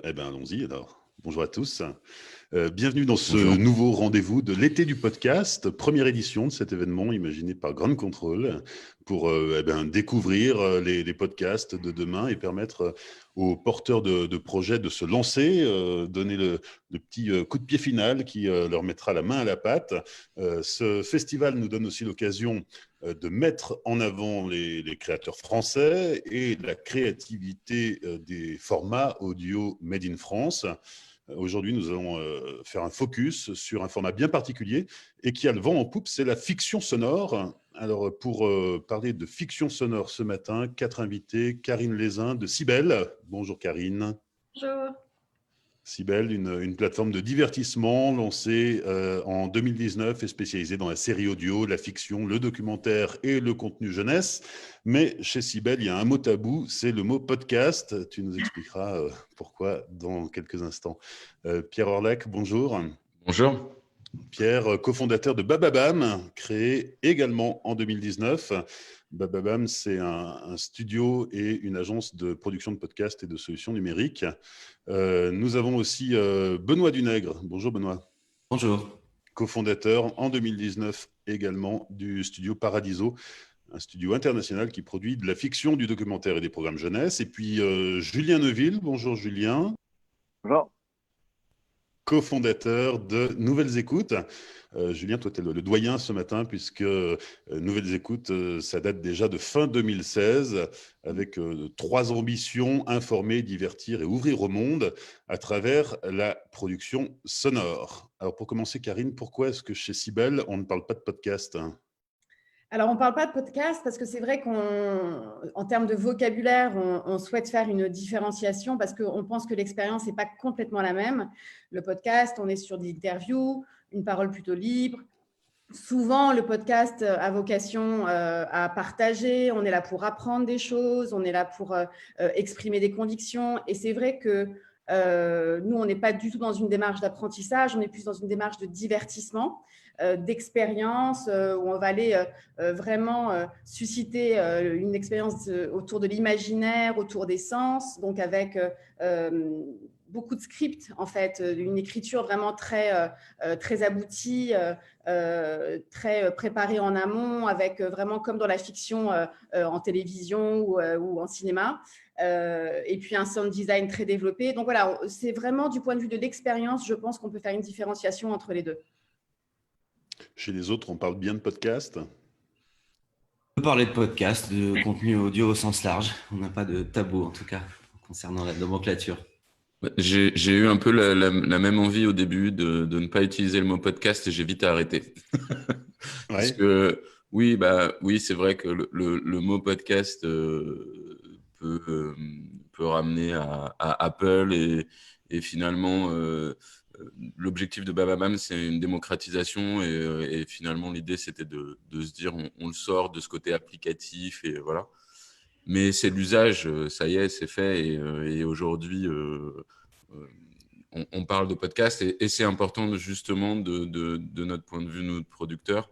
Eh bien, allons-y alors. Bonjour à tous. Bienvenue dans ce Bonjour. nouveau rendez-vous de l'été du podcast, première édition de cet événement imaginé par Ground Control pour découvrir les podcasts de demain et permettre aux porteurs de projets de se lancer, donner le petit coup de pied final qui leur mettra la main à la pâte. Ce festival nous donne aussi l'occasion de mettre en avant les créateurs français et la créativité des formats audio made in France. Aujourd'hui, nous allons faire un focus sur un format bien particulier et qui a le vent en poupe, c'est la fiction sonore. Alors, pour parler de fiction sonore ce matin, 4 invités, Karine Lézin de Cybelle. Bonjour Karine. Bonjour. Cybelle, une plateforme de divertissement lancée en 2019 et spécialisée dans la série audio, la fiction, le documentaire et le contenu jeunesse. Mais chez Cybelle, il y a un mot tabou, c'est le mot podcast. Tu nous expliqueras pourquoi dans quelques instants. Pierre Orlac, bonjour. Bonjour. Pierre, cofondateur de Bababam, créé également en 2019. Bababam, c'est un studio et une agence de production de podcasts et de solutions numériques. Nous avons aussi Benoît Dunègre. Bonjour Benoît. Bonjour. Cofondateur en 2019 également du studio Paradiso, un studio international qui produit de la fiction, du documentaire et des programmes jeunesse. Et puis Julien Neuville. Bonjour Julien. Bonjour. Cofondateur de Nouvelles Écoutes. Julien, toi, tu es le doyen ce matin, puisque Nouvelles Écoutes, ça date déjà de fin 2016, avec 3 ambitions: informer, divertir et ouvrir au monde à travers la production sonore. Alors, pour commencer, Karine, pourquoi est-ce que chez Cybelle, on ne parle pas de podcast ? Alors, on ne parle pas de podcast parce que c'est vrai qu'en termes de vocabulaire, on souhaite faire une différenciation parce qu'on pense que l'expérience n'est pas complètement la même. Le podcast, on est sur des interviews, une parole plutôt libre. Souvent, le podcast a vocation à partager. On est là pour apprendre des choses, on est là pour exprimer des convictions. Et c'est vrai que nous, on n'est pas du tout dans une démarche d'apprentissage, on est plus dans une démarche de divertissement, d'expérience, où on va aller vraiment susciter une expérience autour de l'imaginaire, autour des sens, donc avec beaucoup de scripts, en fait, une écriture vraiment très aboutie, très préparée en amont, avec vraiment comme dans la fiction en télévision ou en cinéma. Et puis un sound design très développé. Donc voilà, c'est vraiment du point de vue de l'expérience, je pense qu'on peut faire une différenciation entre les deux. Chez les autres, on parle bien de podcast ? On peut parler de podcast, de contenu audio au sens large. On n'a pas de tabou, en tout cas, concernant la nomenclature. J'ai eu un peu la même envie au début de ne pas utiliser le mot podcast et j'ai vite arrêté. Parce que oui, c'est vrai que le mot podcast peut ramener à Apple et finalement l'objectif de Bababam, c'est une démocratisation et finalement l'idée c'était de se dire on le sort de ce côté applicatif et voilà. Mais c'est l'usage, ça y est, c'est fait et aujourd'hui on parle de podcast et c'est important justement de notre point de vue, nous producteurs,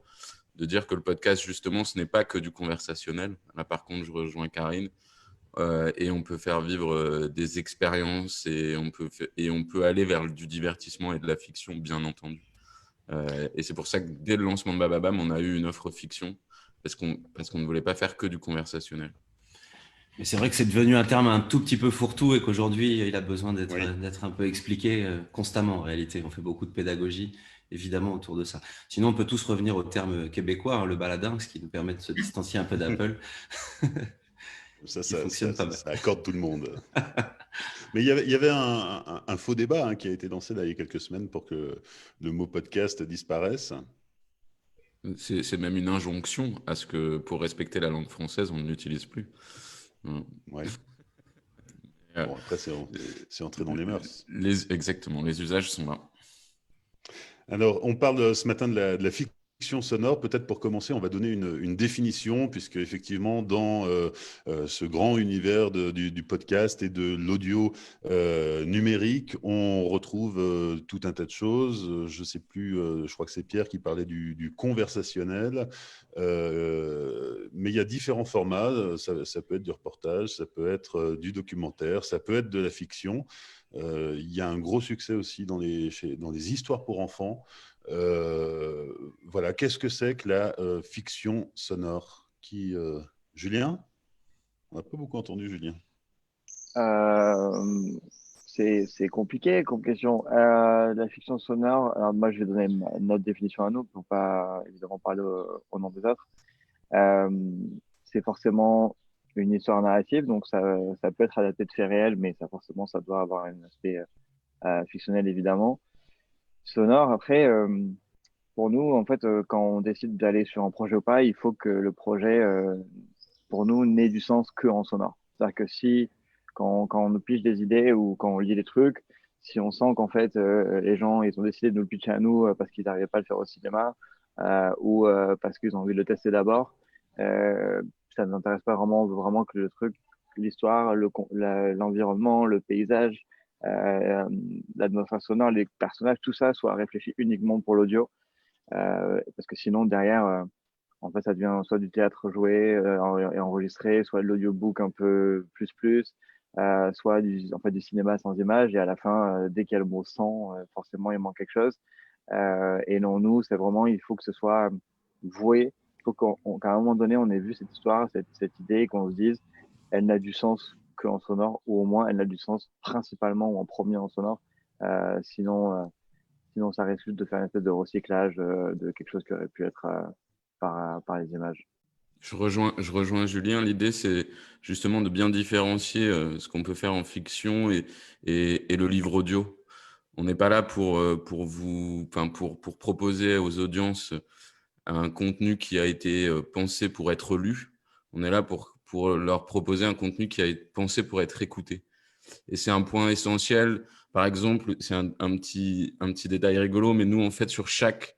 de dire que le podcast justement ce n'est pas que du conversationnel. Là par contre je rejoins Karine. Et on peut faire vivre des expériences et on peut aller vers du divertissement et de la fiction, bien entendu. Et c'est pour ça que dès le lancement de Bababam, on a eu une offre fiction parce qu'on ne voulait pas faire que du conversationnel. Mais c'est vrai que c'est devenu un terme un tout petit peu fourre-tout et qu'aujourd'hui, il a besoin d'être un peu expliqué constamment en réalité. On fait beaucoup de pédagogie, évidemment, autour de ça. Sinon, on peut tous revenir au terme québécois, hein, le baladin, ce qui nous permet de se distancier un peu d'Apple. Ça accorde tout le monde. Mais il y avait un faux débat qui a été lancé il y a quelques semaines pour que le mot podcast disparaisse. C'est même une injonction à ce que pour respecter la langue française, on ne l'utilise plus. Ouais. Bon, après, c'est entré dans les mœurs. Exactement, les usages sont là. Alors, on parle ce matin de la fiction sonore. Peut-être pour commencer, on va donner une définition, puisque effectivement, dans ce grand univers du podcast et de l'audio numérique, on retrouve tout un tas de choses. Je ne sais plus, je crois que c'est Pierre qui parlait du conversationnel. Mais il y a différents formats. Ça peut être du reportage, ça peut être du documentaire, ça peut être de la fiction. Il y a un gros succès aussi dans les histoires pour enfants. Voilà, qu'est-ce que c'est que la fiction sonore Julien? On n'a pas beaucoup entendu, Julien. Euh, c'est compliqué comme question. La fiction sonore, alors moi je vais donner notre définition à nous pour pas évidemment parler au nom des autres. Euh, c'est forcément une histoire narrative, donc ça peut être adapté de faits réels, mais ça doit avoir un aspect fictionnel évidemment. Sonore, après, pour nous, en fait, quand on décide d'aller sur un projet ou pas, il faut que le projet, pour nous, n'ait du sens que en sonore. C'est-à-dire que si, quand on nous pitch des idées ou quand on lit des trucs, si on sent qu'en fait, les gens, ils ont décidé de nous le pitcher à nous parce qu'ils n'arrivaient pas à le faire au cinéma ou parce qu'ils ont envie de le tester d'abord, ça ne nous intéresse pas vraiment, on veut vraiment que le truc, l'histoire, l'environnement, le paysage, l'atmosphère sonore, les personnages, tout ça soit réfléchi uniquement pour l'audio. Parce que sinon, derrière, en fait, ça devient soit du théâtre joué et enregistré, soit de l'audiobook un peu plus, soit en fait, du cinéma sans image. Et à la fin, dès qu'il y a le mot sang, forcément, il manque quelque chose. Et non, nous, c'est vraiment, il faut que ce soit voué. Il faut qu'à un moment donné, on ait vu cette histoire, cette idée, qu'on se dise, elle n'a du sens qu'en sonore, ou au moins, elle n'a du sens principalement ou en premier en sonore. Sinon, ça risque juste de faire une espèce de recyclage de quelque chose qui aurait pu être par les images. Je rejoins Julien. L'idée, c'est justement de bien différencier ce qu'on peut faire en fiction et le livre audio. On n'est pas là pour proposer aux audiences un contenu qui a été pensé pour être lu. On est là pour leur proposer un contenu qui a été pensé pour être écouté. Et c'est un point essentiel. Par exemple, c'est un petit détail rigolo, mais nous, en fait, sur chaque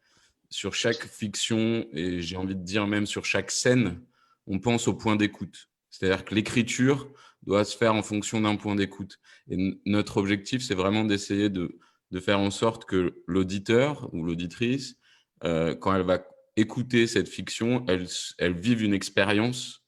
fiction, et j'ai envie de dire même sur chaque scène, on pense au point d'écoute. C'est-à-dire que l'écriture doit se faire en fonction d'un point d'écoute. Et notre objectif, c'est vraiment d'essayer de faire en sorte que l'auditeur ou l'auditrice, quand elle va écouter cette fiction, elle vive une expérience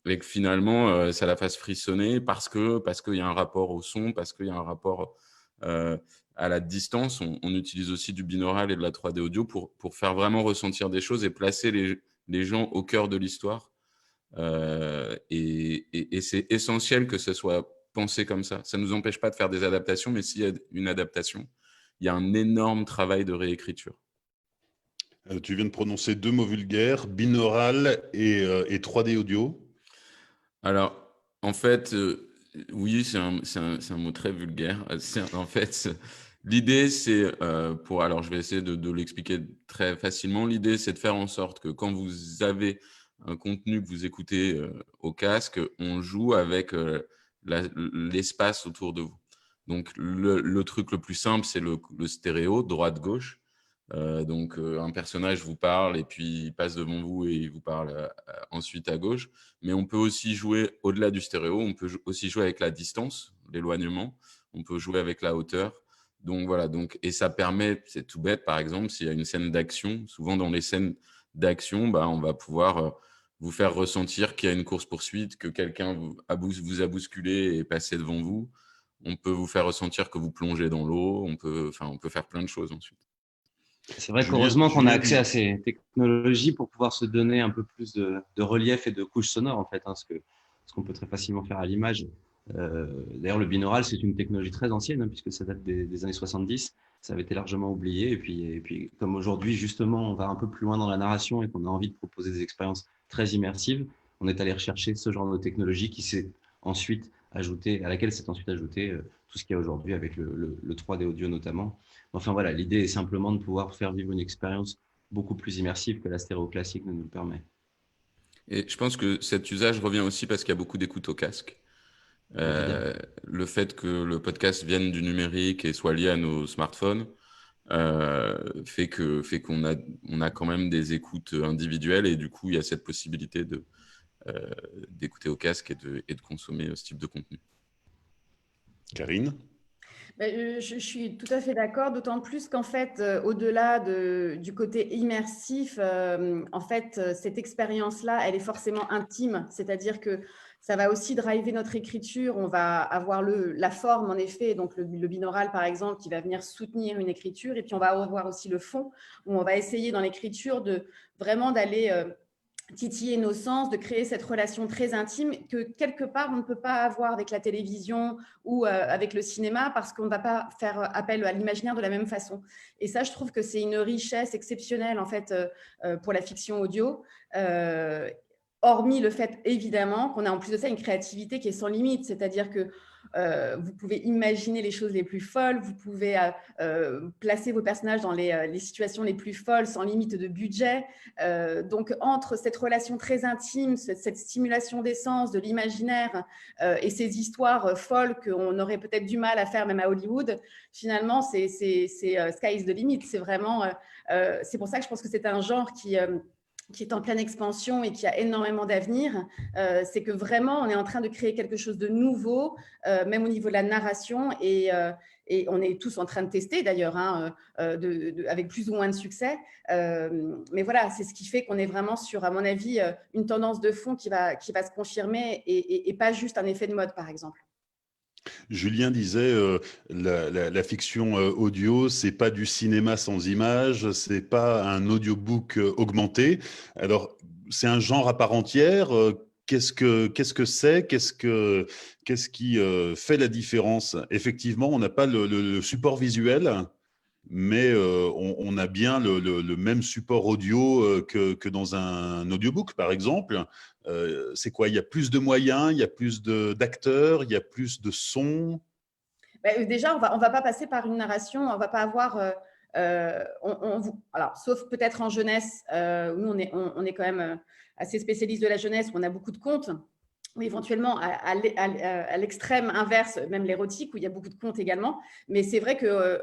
et que finalement, ça la fasse frissonner parce qu'il y a un rapport au son, parce qu'il y a un rapport à la distance. On utilise aussi du binaural et de la 3D audio pour faire vraiment ressentir des choses et placer les gens au cœur de l'histoire. Et c'est essentiel que ce soit pensé comme ça. Ça ne nous empêche pas de faire des adaptations, mais s'il y a une adaptation, il y a un énorme travail de réécriture. Tu viens de prononcer 2 mots vulgaires, binaural et 3D audio. Alors, en fait, oui, c'est un mot très vulgaire. En fait, l'idée, c'est alors je vais essayer de l'expliquer très facilement. L'idée, c'est de faire en sorte que quand vous avez un contenu que vous écoutez au casque, on joue avec l'espace autour de vous. Donc, le truc le plus simple, c'est le stéréo, droite-gauche. Donc, un personnage vous parle et puis il passe devant vous et il vous parle ensuite à gauche. Mais on peut aussi jouer au-delà du stéréo. On peut aussi jouer avec la distance, l'éloignement. On peut jouer avec la hauteur. Donc, voilà. Et ça permet, c'est tout bête, par exemple, s'il y a une scène d'action, souvent dans les scènes d'action, on va pouvoir vous faire ressentir qu'il y a une course-poursuite, que quelqu'un vous a bousculé et est passé devant vous. On peut vous faire ressentir que vous plongez dans l'eau. On peut faire plein de choses ensuite. C'est vrai qu'heureusement qu'on a accès à ces technologies pour pouvoir se donner un peu plus de relief et de couches sonores, en fait, ce qu'on peut très facilement faire à l'image. D'ailleurs, le binaural, c'est une technologie très ancienne, puisque ça date des années 70. Ça avait été largement oublié. Et puis comme aujourd'hui, justement, on va un peu plus loin dans la narration et qu'on a envie de proposer des expériences très immersives, on est allé rechercher ce genre de technologie à laquelle s'est ensuite ajouté tout ce qu'il y a aujourd'hui avec le 3D audio notamment. Enfin voilà, l'idée est simplement de pouvoir faire vivre une expérience beaucoup plus immersive que la stéréo classique ne nous le permet. Et je pense que cet usage revient aussi parce qu'il y a beaucoup d'écoute au casque. Le fait que le podcast vienne du numérique et soit lié à nos smartphones fait qu'on a quand même des écoutes individuelles et du coup, il y a cette possibilité d'écouter au casque et de consommer ce type de contenu. Karine ? Je suis tout à fait d'accord, d'autant plus qu'en fait, au-delà du côté immersif, en fait, cette expérience-là, elle est forcément intime. C'est-à-dire que Ça va aussi driver notre écriture. On va avoir la forme, en effet, donc le binaural, par exemple, qui va venir soutenir une écriture. Et puis, on va avoir aussi le fond, où on va essayer dans l'écriture vraiment d'aller titiller nos sens, de créer cette relation très intime que, quelque part, on ne peut pas avoir avec la télévision ou avec le cinéma parce qu'on ne va pas faire appel à l'imaginaire de la même façon. Et ça, je trouve que c'est une richesse exceptionnelle, en fait, pour la fiction audio. Hormis le fait, évidemment, qu'on a en plus de ça une créativité qui est sans limite, c'est-à-dire que vous pouvez imaginer les choses les plus folles, vous pouvez placer vos personnages dans les situations les plus folles sans limite de budget. Donc, entre cette relation très intime, cette stimulation des sens, de l'imaginaire et ces histoires folles qu'on aurait peut-être du mal à faire même à Hollywood, finalement, c'est sky is the limit. C'est vraiment, c'est pour ça que je pense que c'est un genre qui est en pleine expansion et qui a énormément d'avenir, c'est que vraiment, on est en train de créer quelque chose de nouveau, même au niveau de la narration, et on est tous en train de tester d'ailleurs, hein, avec plus ou moins de succès. Mais voilà, c'est ce qui fait qu'on est vraiment sur, à mon avis, une tendance de fond qui va se confirmer et pas juste un effet de mode, par exemple. Julien disait la fiction audio, c'est pas du cinéma sans images, c'est pas un audiobook augmenté. Alors, c'est un genre à part entière. Qu'est-ce que c'est? Qu'est-ce qui fait la différence? Effectivement, on n'a pas le support visuel, mais on a bien le même support audio que dans un audiobook, par exemple. C'est quoi? Il y a plus de moyens, il y a plus d'acteurs, il y a plus de sons. Déjà, on va pas passer par une narration, on va pas avoir… alors, sauf peut-être en jeunesse, où nous, on est quand même assez spécialiste de la jeunesse, où on a beaucoup de contes. Ou éventuellement à l'extrême inverse, même l'érotique, où il y a beaucoup de contes également. Mais c'est vrai que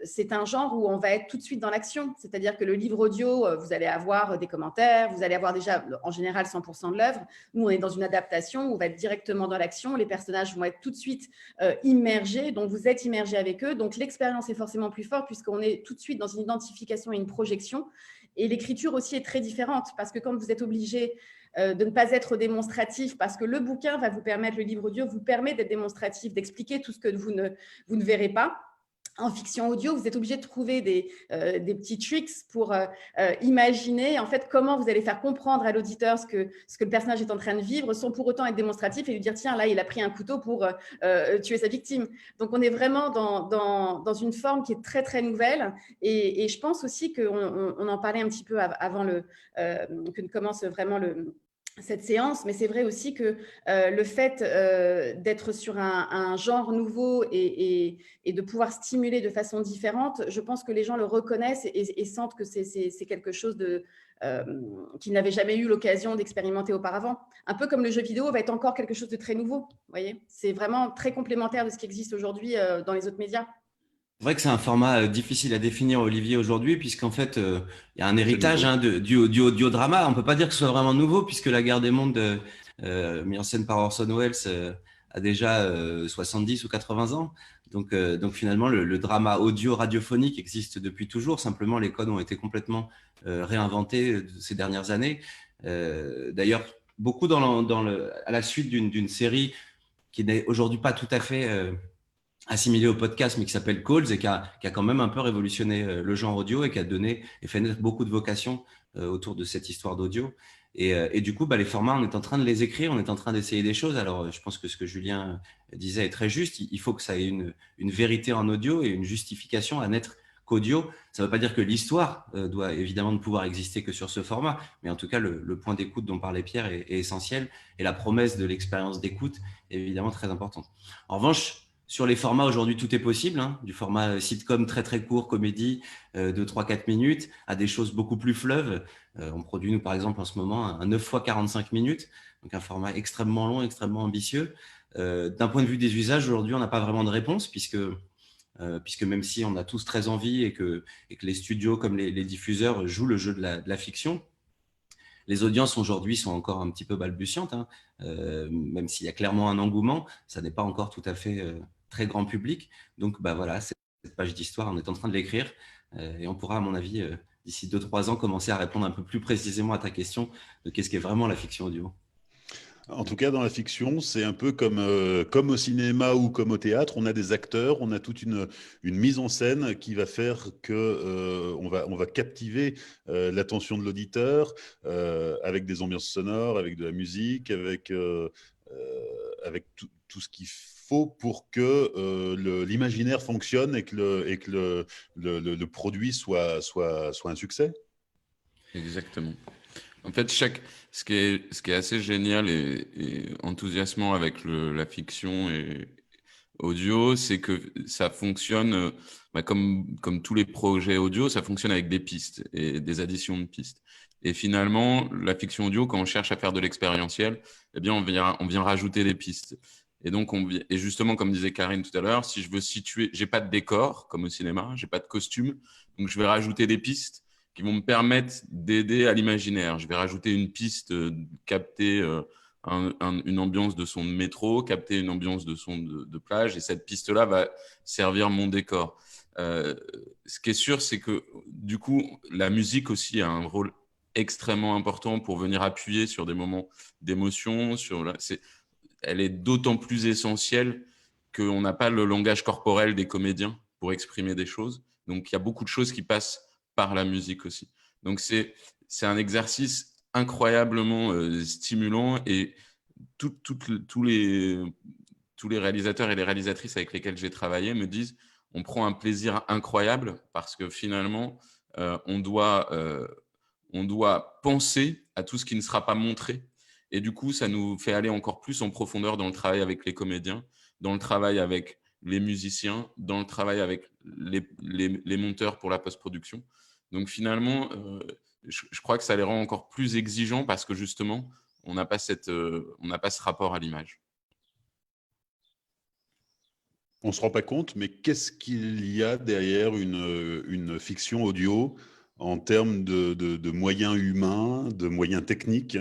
c'est un genre où on va être tout de suite dans l'action. C'est-à-dire que le livre audio, vous allez avoir des commentaires, vous allez avoir déjà, en général, 100% de l'œuvre. Nous, on est dans une adaptation où on va être directement dans l'action. Les personnages vont être tout de suite immergés. Donc, vous êtes immergé avec eux. Donc, l'expérience est forcément plus forte puisqu'on est tout de suite dans une identification et une projection. Et l'écriture aussi est très différente parce que quand vous êtes obligé de ne pas être démonstratif parce que le bouquin va vous permettre, le livre audio vous permet d'être démonstratif, d'expliquer tout ce que vous ne verrez pas. En fiction audio, vous êtes obligé de trouver des petits tricks pour imaginer en fait comment vous allez faire comprendre à l'auditeur ce que le personnage est en train de vivre sans pour autant être démonstratif et lui dire tiens là il a pris un couteau pour tuer sa victime. Donc on est vraiment dans une forme qui est très très nouvelle et je pense aussi qu'on en parlait un petit peu avant que ne commence vraiment cette séance, mais c'est vrai aussi que le fait d'être sur un genre nouveau et de pouvoir stimuler de façon différente, je pense que les gens le reconnaissent et sentent que c'est quelque chose qu'ils n'avaient jamais eu l'occasion d'expérimenter auparavant. Un peu comme le jeu vidéo va être encore quelque chose de très nouveau. Vous voyez, c'est vraiment très complémentaire de ce qui existe aujourd'hui dans les autres médias. C'est vrai que c'est un format difficile à définir, Olivier, aujourd'hui, puisqu'en fait, il y a un héritage du audiodrama. On peut pas dire que ce soit vraiment nouveau, puisque La Guerre des Mondes, mis en scène par Orson Welles, a déjà 70 ou 80 ans. Donc finalement, le drama audio radiophonique existe depuis toujours. Simplement, les codes ont été complètement réinventés ces dernières années. D'ailleurs, beaucoup à la suite d'une série qui n'est aujourd'hui pas tout à fait assimilé au podcast, mais qui s'appelle Calls et qui a quand même un peu révolutionné le genre audio et qui a donné et fait naître beaucoup de vocations autour de cette histoire d'audio. Et du coup, les formats, on est en train de les écrire, on est en train d'essayer des choses. Alors, je pense que ce que Julien disait est très juste. Il faut que ça ait une vérité en audio et une justification à n'être qu'audio. Ça ne veut pas dire que l'histoire doit évidemment ne pouvoir exister que sur ce format, mais en tout cas, le point d'écoute dont parlait Pierre est essentiel et la promesse de l'expérience d'écoute est évidemment très importante. En revanche, sur les formats, aujourd'hui, tout est possible, hein, du format sitcom très très court, comédie de 3-4 minutes, à des choses beaucoup plus fleuves. On produit, nous, par exemple, en ce moment, un 9 x 45 minutes, donc un format extrêmement long, extrêmement ambitieux. D'un point de vue des usages, aujourd'hui, on n'a pas vraiment de réponse, puisque même si on a tous très envie et que les studios comme les diffuseurs jouent le jeu de la fiction, les audiences aujourd'hui sont encore un petit peu balbutiantes, hein. Même s'il y a clairement un engouement, ça n'est pas encore tout à fait très grand public. Donc voilà, cette page d'histoire, on est en train de l'écrire et on pourra, à mon avis, d'ici 2-3 ans, commencer à répondre un peu plus précisément à ta question de qu'est-ce qu'est vraiment la fiction audio. En tout cas, dans la fiction, c'est un peu comme au cinéma ou comme au théâtre. On a des acteurs, on a toute une mise en scène qui va faire que on va captiver l'attention de l'auditeur avec des ambiances sonores, avec de la musique, avec tout ce qu'il faut pour que l'imaginaire fonctionne et que le produit soit un succès. Exactement. En fait, ce qui est assez génial et enthousiasmant avec la fiction et audio, c'est que ça fonctionne comme tous les projets audio, ça fonctionne avec des pistes et des additions de pistes. Et finalement, la fiction audio, quand on cherche à faire de l'expérientiel, eh bien, on vient rajouter des pistes. Et donc, et justement, comme disait Karine tout à l'heure, si je veux situer, j'ai pas de décor comme au cinéma, j'ai pas de costume, donc je vais rajouter des pistes qui vont me permettre d'aider à l'imaginaire. Je vais rajouter une piste, capter une ambiance de son de métro, capter une ambiance de son de plage, et cette piste-là va servir mon décor. Ce qui est sûr, c'est que du coup, la musique aussi a un rôle extrêmement important pour venir appuyer sur des moments d'émotion. Elle est d'autant plus essentielle qu'on n'a pas le langage corporel des comédiens pour exprimer des choses. Donc, il y a beaucoup de choses qui passent par la musique aussi. Donc, c'est un exercice incroyablement stimulant et tous les réalisateurs et les réalisatrices avec lesquels j'ai travaillé me disent on prend un plaisir incroyable parce que finalement, on doit penser à tout ce qui ne sera pas montré. Et du coup, ça nous fait aller encore plus en profondeur dans le travail avec les comédiens, dans le travail avec les musiciens, dans le travail avec les monteurs pour la post-production. Donc finalement, je crois que ça les rend encore plus exigeants parce que justement, on n'a pas ce rapport à l'image. On ne se rend pas compte, mais qu'est-ce qu'il y a derrière une fiction audio en termes de moyens humains, de moyens techniques?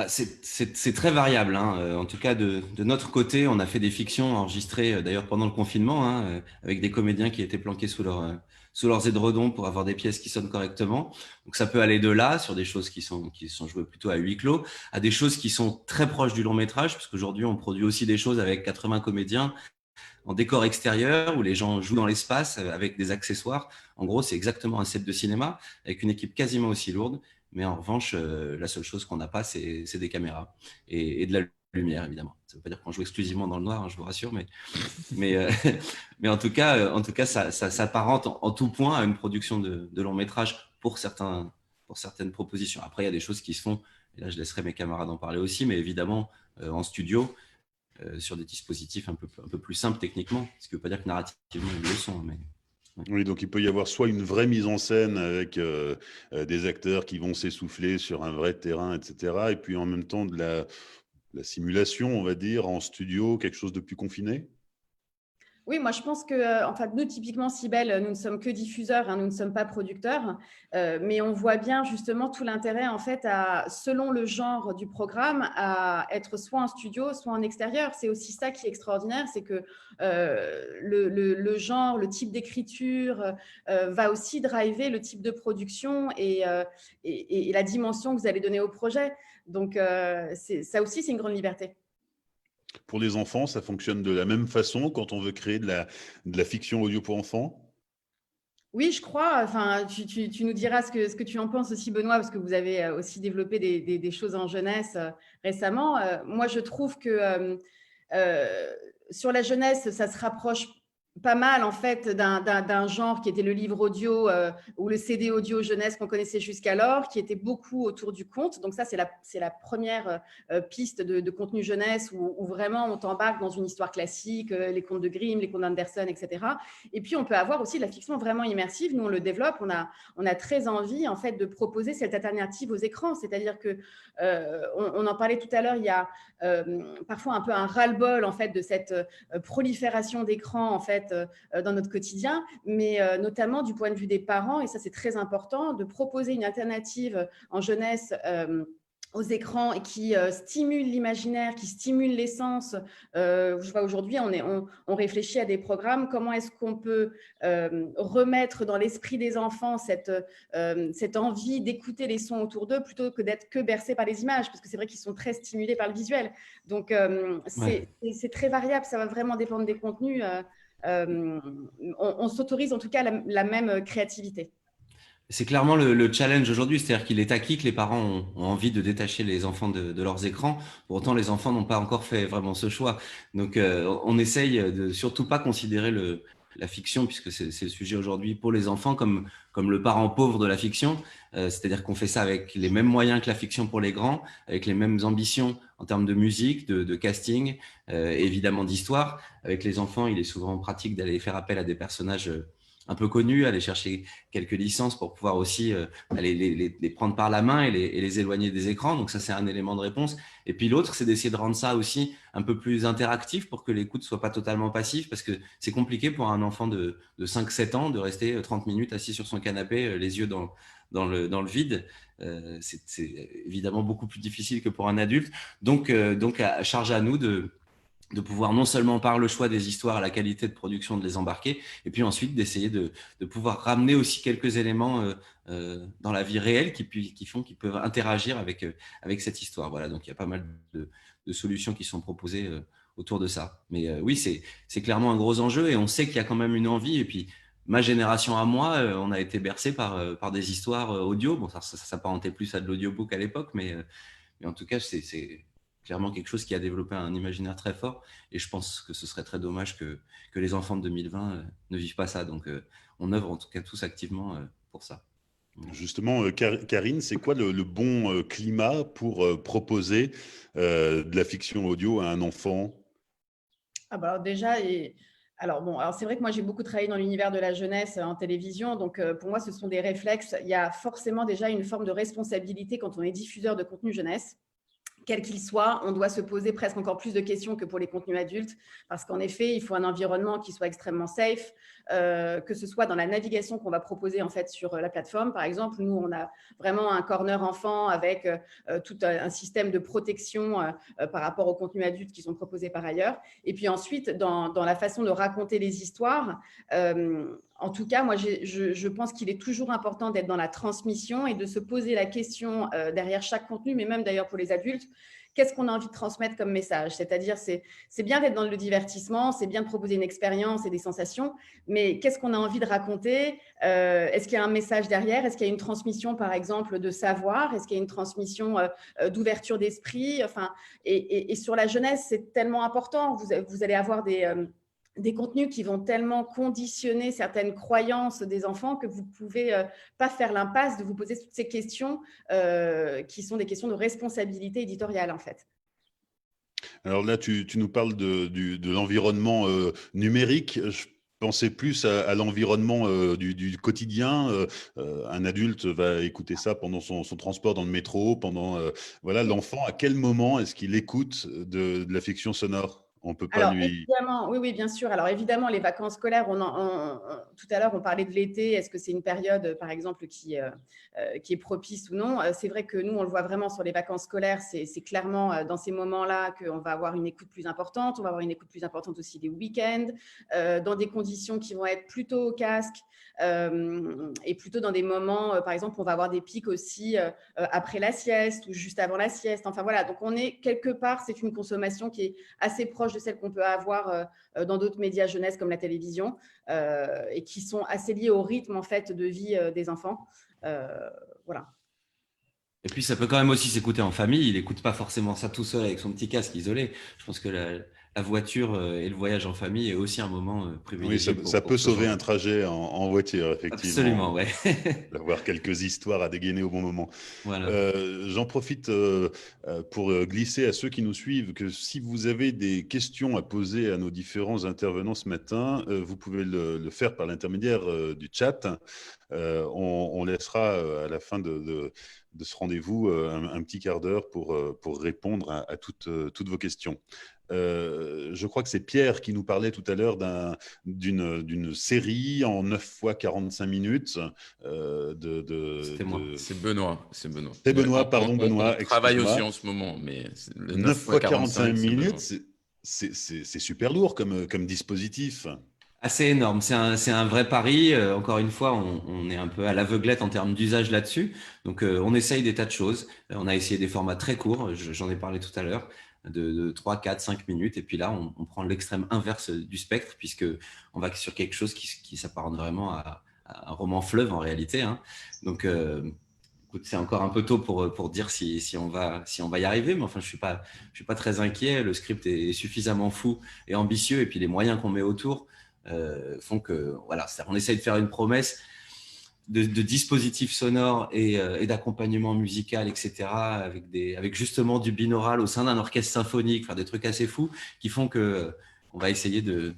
C'est très variable, hein. En tout cas, de notre côté, on a fait des fictions enregistrées d'ailleurs pendant le confinement, hein, avec des comédiens qui étaient planqués sous leurs édredons pour avoir des pièces qui sonnent correctement. Donc ça peut aller de là, sur des choses qui sont jouées plutôt à huis clos, à des choses qui sont très proches du long métrage, parce qu'aujourd'hui, on produit aussi des choses avec 80 comédiens en décor extérieur où les gens jouent dans l'espace avec des accessoires. En gros, c'est exactement un set de cinéma avec une équipe quasiment aussi lourde. Mais en revanche, la seule chose qu'on n'a pas, c'est des caméras et de la lumière, évidemment. Ça ne veut pas dire qu'on joue exclusivement dans le noir, hein, je vous rassure, mais en tout cas, ça s'apparente en tout point à une production de long métrage pour certaines propositions. Après, il y a des choses qui se font, et là, je laisserai mes camarades en parler aussi, mais évidemment, en studio, sur des dispositifs un peu plus simples techniquement, ce qui ne veut pas dire que narrativement, ils le sont, mais... Oui, donc il peut y avoir soit une vraie mise en scène avec des acteurs qui vont s'essouffler sur un vrai terrain, etc. Et puis en même temps de la simulation, on va dire, en studio, quelque chose de plus confiné. Oui, moi je pense que, enfin, nous typiquement, Cybèle, nous ne sommes que diffuseurs, hein, nous ne sommes pas producteurs, mais on voit bien justement tout l'intérêt en fait, selon le genre du programme, à être soit en studio, soit en extérieur. C'est aussi ça qui est extraordinaire, c'est que le genre, le type d'écriture va aussi driver le type de production et la dimension que vous allez donner au projet. Donc ça aussi, c'est une grande liberté. Pour les enfants, ça fonctionne de la même façon quand on veut créer de la fiction audio pour enfants? Oui, je crois. Enfin, tu nous diras ce que tu en penses aussi, Benoît, parce que vous avez aussi développé des choses en jeunesse récemment. Moi, je trouve que sur la jeunesse, ça se rapproche pas mal en fait d'un genre qui était le livre audio ou le CD audio jeunesse qu'on connaissait jusqu'alors, qui était beaucoup autour du conte. Donc ça, c'est la première piste de contenu jeunesse où vraiment on t'embarque dans une histoire classique, les contes de Grimm, les contes d'Andersen, etc. Et puis on peut avoir aussi de la fiction vraiment immersive. Nous, on le développe. On a très envie en fait de proposer cette alternative aux écrans. C'est-à-dire que on en parlait tout à l'heure, il y a parfois un peu un ras-le-bol en fait de cette prolifération d'écrans en fait dans notre quotidien, mais notamment du point de vue des parents, et ça c'est très important, de proposer une alternative en jeunesse aux écrans et qui stimulent l'imaginaire, qui stimulent les sens. Je vois aujourd'hui, on réfléchit à des programmes. Comment est-ce qu'on peut remettre dans l'esprit des enfants cette envie d'écouter les sons autour d'eux plutôt que d'être que bercés par les images, parce que c'est vrai qu'ils sont très stimulés par le visuel. Donc, c'est très variable. Ça va vraiment dépendre des contenus. On s'autorise en tout cas la même créativité. C'est clairement le challenge aujourd'hui, c'est-à-dire qu'il est acquis que les parents ont envie de détacher les enfants de leurs écrans. Pour autant, les enfants n'ont pas encore fait vraiment ce choix. Donc, on essaye de surtout pas considérer la fiction, puisque c'est le sujet aujourd'hui, pour les enfants comme le parent pauvre de la fiction. C'est-à-dire qu'on fait ça avec les mêmes moyens que la fiction pour les grands, avec les mêmes ambitions en termes de musique, de casting, évidemment d'histoire. Avec les enfants, il est souvent pratique d'aller faire appel à des personnages un peu connus, aller chercher quelques licences pour pouvoir aussi les prendre par la main et les éloigner des écrans. Donc ça, c'est un élément de réponse. Et puis l'autre, c'est d'essayer de rendre ça aussi un peu plus interactif pour que l'écoute ne soit pas totalement passive, parce que c'est compliqué pour un enfant de 5-7 ans de rester 30 minutes assis sur son canapé, les yeux dans le vide. C'est évidemment beaucoup plus difficile que pour un adulte. Donc à charge à nous de pouvoir non seulement par le choix des histoires, la qualité de production, de les embarquer, et puis ensuite d'essayer de pouvoir ramener aussi quelques éléments dans la vie réelle qui font qu'ils peuvent interagir avec cette histoire. Voilà, donc il y a pas mal de solutions qui sont proposées autour de ça. Mais oui, c'est clairement un gros enjeu et on sait qu'il y a quand même une envie. Et puis, ma génération à moi, on a été bercé par des histoires audio. Bon, ça s'apparentait plus à de l'audiobook à l'époque, mais en tout cas, c'est clairement quelque chose qui a développé un imaginaire très fort. Et je pense que ce serait très dommage que les enfants de 2020 ne vivent pas ça. Donc, on œuvre en tout cas tous activement pour ça. Justement, Karine, c'est quoi le bon climat pour proposer de la fiction audio à un enfant? Alors déjà, alors c'est vrai que moi j'ai beaucoup travaillé dans l'univers de la jeunesse en télévision, donc pour moi ce sont des réflexes. Il y a forcément déjà une forme de responsabilité quand on est diffuseur de contenu jeunesse. Quel qu'il soit, on doit se poser presque encore plus de questions que pour les contenus adultes, parce qu'en effet, il faut un environnement qui soit extrêmement safe, que ce soit dans la navigation qu'on va proposer en fait sur la plateforme. Par exemple, nous, on a vraiment un corner enfant avec tout un système de protection par rapport aux contenus adultes qui sont proposés par ailleurs. Et puis ensuite, dans la façon de raconter les histoires, en tout cas, moi, je pense qu'il est toujours important d'être dans la transmission et de se poser la question derrière chaque contenu, mais même d'ailleurs pour les adultes, qu'est-ce qu'on a envie de transmettre comme message? C'est-à-dire, c'est bien d'être dans le divertissement, c'est bien de proposer une expérience et des sensations, mais qu'est-ce qu'on a envie de raconter? Est-ce qu'il y a un message derrière? Est-ce qu'il y a une transmission, par exemple, de savoir? Est-ce qu'il y a une transmission d'ouverture d'esprit? Enfin, et sur la jeunesse, c'est tellement important. Vous allez avoir des contenus qui vont tellement conditionner certaines croyances des enfants que vous ne pouvez pas faire l'impasse de vous poser toutes ces questions qui sont des questions de responsabilité éditoriale, en fait. Alors là, tu nous parles de l'environnement numérique. Je pensais plus à l'environnement du quotidien. Un adulte va écouter ça pendant son transport dans le métro, voilà, l'enfant, à quel moment est-ce qu'il écoute de la fiction sonore? On peut pas Alors, lui… évidemment, oui, bien sûr. Alors, évidemment, les vacances scolaires, tout à l'heure, on parlait de l'été. Est-ce que c'est une période, par exemple, qui est propice ou non? C'est vrai que nous, on le voit vraiment sur les vacances scolaires. C'est clairement dans ces moments-là qu'on va avoir une écoute plus importante. On va avoir une écoute plus importante aussi des week-ends, dans des conditions qui vont être plutôt au casque et plutôt dans des moments, par exemple, on va avoir des pics aussi après la sieste ou juste avant la sieste. Enfin, voilà. Donc, on est quelque part, c'est une consommation qui est assez proche de celle qu'on peut avoir dans d'autres médias jeunesse comme la télévision et qui sont assez liées au rythme en fait de vie des enfants. Voilà. Et puis, ça peut quand même aussi s'écouter en famille. Il n'écoute pas forcément ça tout seul avec son petit casque isolé. Je pense que la voiture et le voyage en famille est aussi un moment privilégié. Oui, ça peut sauver un trajet en voiture, effectivement. Absolument, ouais. D'avoir quelques histoires à dégainer au bon moment. Voilà. J'en profite pour glisser à ceux qui nous suivent que si vous avez des questions à poser à nos différents intervenants ce matin, vous pouvez le faire par l'intermédiaire du chat. On laissera à la fin de ce rendez-vous un petit quart d'heure pour répondre à toutes vos questions. Je crois que c'est Pierre qui nous parlait tout à l'heure d'une série en 9 fois 45 minutes. C'était moi. C'est Benoît. C'est Benoît. C'est Benoît, pardon, On Benoît, travaille aussi excuse-moi. en ce moment, mais le 9 9 fois fois 45 45, c'est Benoît. minutes, c'est super lourd comme dispositif. Assez énorme, c'est un vrai pari. Encore une fois, on est un peu à l'aveuglette en termes d'usage là-dessus. Donc, on essaye des tas de choses. On a essayé des formats très courts, j'en ai parlé tout à l'heure, de 3, 4, 5 minutes. Et puis là, on prend l'extrême inverse du spectre, puisque on va sur quelque chose qui s'apparente vraiment à un roman fleuve en réalité, hein. Donc, écoute, c'est encore un peu tôt pour dire si on va y arriver, mais enfin, je suis pas très inquiet. Le script est suffisamment fou et ambitieux, et puis les moyens qu'on met autour font que voilà, on essaye de faire une promesse de dispositifs sonores et d'accompagnement musical, etc., avec justement du binaural au sein d'un orchestre symphonique, faire des trucs assez fous qui font que on va essayer de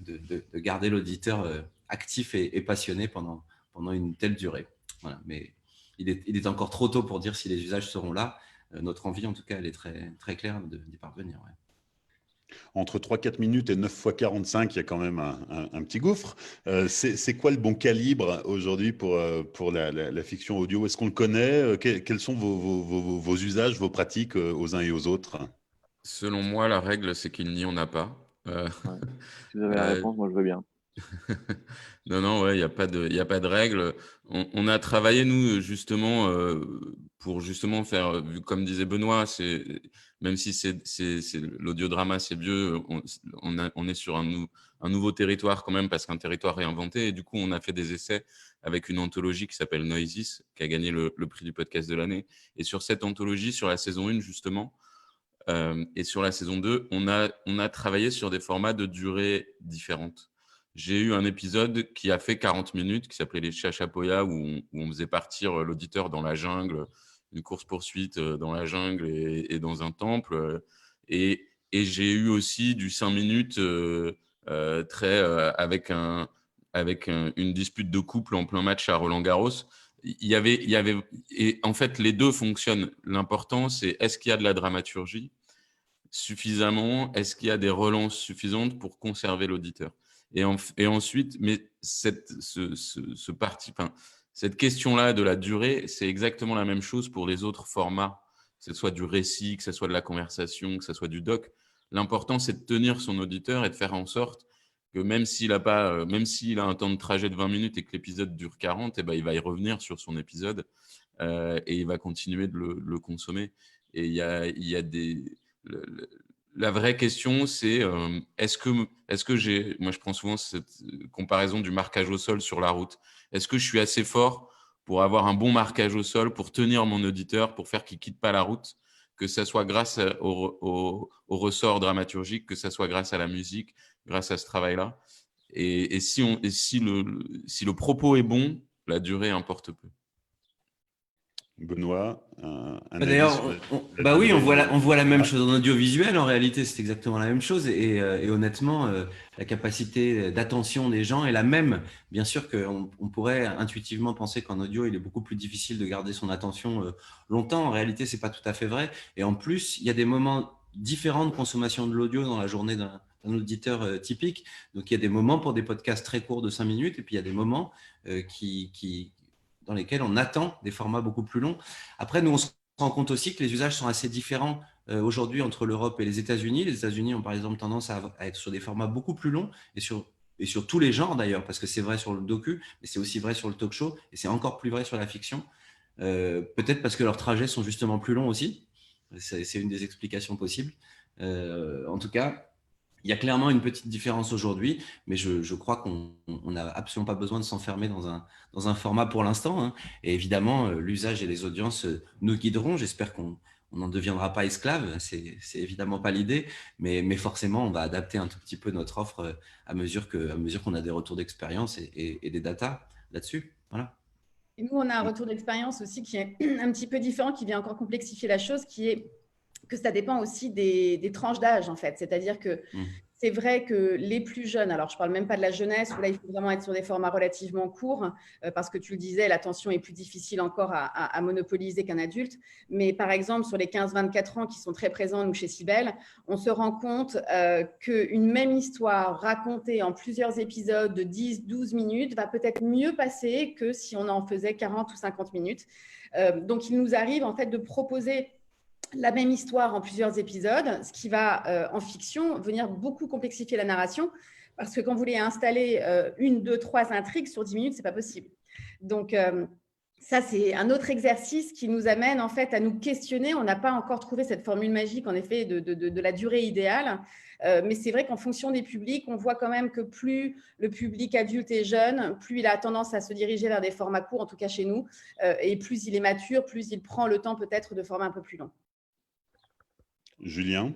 garder l'auditeur actif et passionné pendant une telle durée. Voilà, mais il est encore trop tôt pour dire si les usages seront là. Notre envie, en tout cas, elle est très, très claire d'y parvenir. Ouais. Entre 3-4 minutes et 9 fois 45, il y a quand même un petit gouffre. C'est quoi le bon calibre aujourd'hui pour la fiction audio? Est-ce qu'on le connaît? Quels sont vos usages, vos pratiques aux uns et aux autres? Selon moi, la règle, c'est qu'il n'y en a pas. Ouais. Si vous avez la Euh, réponse, moi je veux bien. Non, ouais, il y a pas de règle. On a travaillé, nous, justement, pour justement faire, comme disait Benoît, même si l'audiodrama, c'est vieux, on est sur un nouveau territoire quand même, parce qu'un territoire réinventé. Et du coup, on a fait des essais avec une anthologie qui s'appelle Noisis, qui a gagné le prix du podcast de l'année. Et sur cette anthologie, sur la saison 1, justement, et sur la saison 2, on a travaillé sur des formats de durée différentes. J'ai eu un épisode qui a fait 40 minutes, qui s'appelait les Chachapoya, où on faisait partir l'auditeur dans la jungle, une course-poursuite dans la jungle et dans un temple. Et j'ai eu aussi du 5 minutes avec une dispute de couple en plein match à Roland-Garros. Il y avait, et en fait, les deux fonctionnent. L'important, c'est est-ce qu'il y a de la dramaturgie suffisamment? Est-ce qu'il y a des relances suffisantes pour conserver l'auditeur? Et ensuite, mais cette question-là de la durée, c'est exactement la même chose pour les autres formats, que ce soit du récit, que ce soit de la conversation, que ce soit du doc. L'important, c'est de tenir son auditeur et de faire en sorte que même s'il a un temps de trajet de 20 minutes et que l'épisode dure 40, eh ben, il va y revenir sur son épisode et il va continuer de le consommer. Et il y a la vraie question, c'est est-ce que moi je prends souvent cette comparaison du marquage au sol sur la route. Est-ce que je suis assez fort pour avoir un bon marquage au sol, pour tenir mon auditeur, pour faire qu'il ne quitte pas la route, que ça soit grâce au ressort dramaturgique, que ça soit grâce à la musique, grâce à ce travail-là. Et si le propos est bon, la durée importe peu. Benoît, un avis D'ailleurs, sur la bah oui, durée on voit la même Ouais. chose en audiovisuel. En réalité, c'est exactement la même chose. Et honnêtement, la capacité d'attention des gens est la même. Bien sûr qu'on pourrait intuitivement penser qu'en audio, il est beaucoup plus difficile de garder son attention longtemps. En réalité, c'est pas tout à fait vrai. Et en plus, il y a des moments différents de consommation de l'audio dans la journée d'un auditeur typique. Donc, il y a des moments pour des podcasts très courts de 5 minutes, et puis il y a des moments dans lesquels on attend des formats beaucoup plus longs. Après, nous, on se rend compte aussi que les usages sont assez différents aujourd'hui entre l'Europe et les États-Unis. Les États-Unis ont par exemple tendance à être sur des formats beaucoup plus longs et sur tous les genres d'ailleurs, parce que c'est vrai sur le docu, mais c'est aussi vrai sur le talk show et c'est encore plus vrai sur la fiction. Peut-être parce que leurs trajets sont justement plus longs aussi. C'est une des explications possibles. En tout cas, il y a clairement une petite différence aujourd'hui, mais je crois qu'on n'a absolument pas besoin de s'enfermer dans un format pour l'instant, hein. Et évidemment, l'usage et les audiences nous guideront. J'espère qu'on n'en deviendra pas esclave. C'est évidemment pas l'idée, mais forcément, on va adapter un tout petit peu notre offre à mesure qu'on a des retours d'expérience et des datas là-dessus. Voilà. Et nous, on a un retour d'expérience aussi qui est un petit peu différent, qui vient encore complexifier la chose, qui est que ça dépend aussi des tranches d'âge, en fait. C'est-à-dire que c'est vrai que les plus jeunes, alors je ne parle même pas de la jeunesse, où là, il faut vraiment être sur des formats relativement courts, parce que tu le disais, l'attention est plus difficile encore à monopoliser qu'un adulte. Mais par exemple, sur les 15-24 ans qui sont très présents, nous, chez Cybelle, on se rend compte qu'une même histoire racontée en plusieurs épisodes de 10-12 minutes va peut-être mieux passer que si on en faisait 40 ou 50 minutes. Donc, il nous arrive en fait de proposer la même histoire en plusieurs épisodes, ce qui va, en fiction, venir beaucoup complexifier la narration, parce que quand vous voulez installer 1, 2, 3 intrigues sur 10 minutes, ce n'est pas possible. Donc, ça, c'est un autre exercice qui nous amène en fait à nous questionner. On n'a pas encore trouvé cette formule magique, en effet, de la durée idéale. Mais c'est vrai qu'en fonction des publics, on voit quand même que plus le public adulte est jeune, plus il a tendance à se diriger vers des formats courts, en tout cas chez nous, et plus il est mature, plus il prend le temps peut-être de formats un peu plus longs. Julien?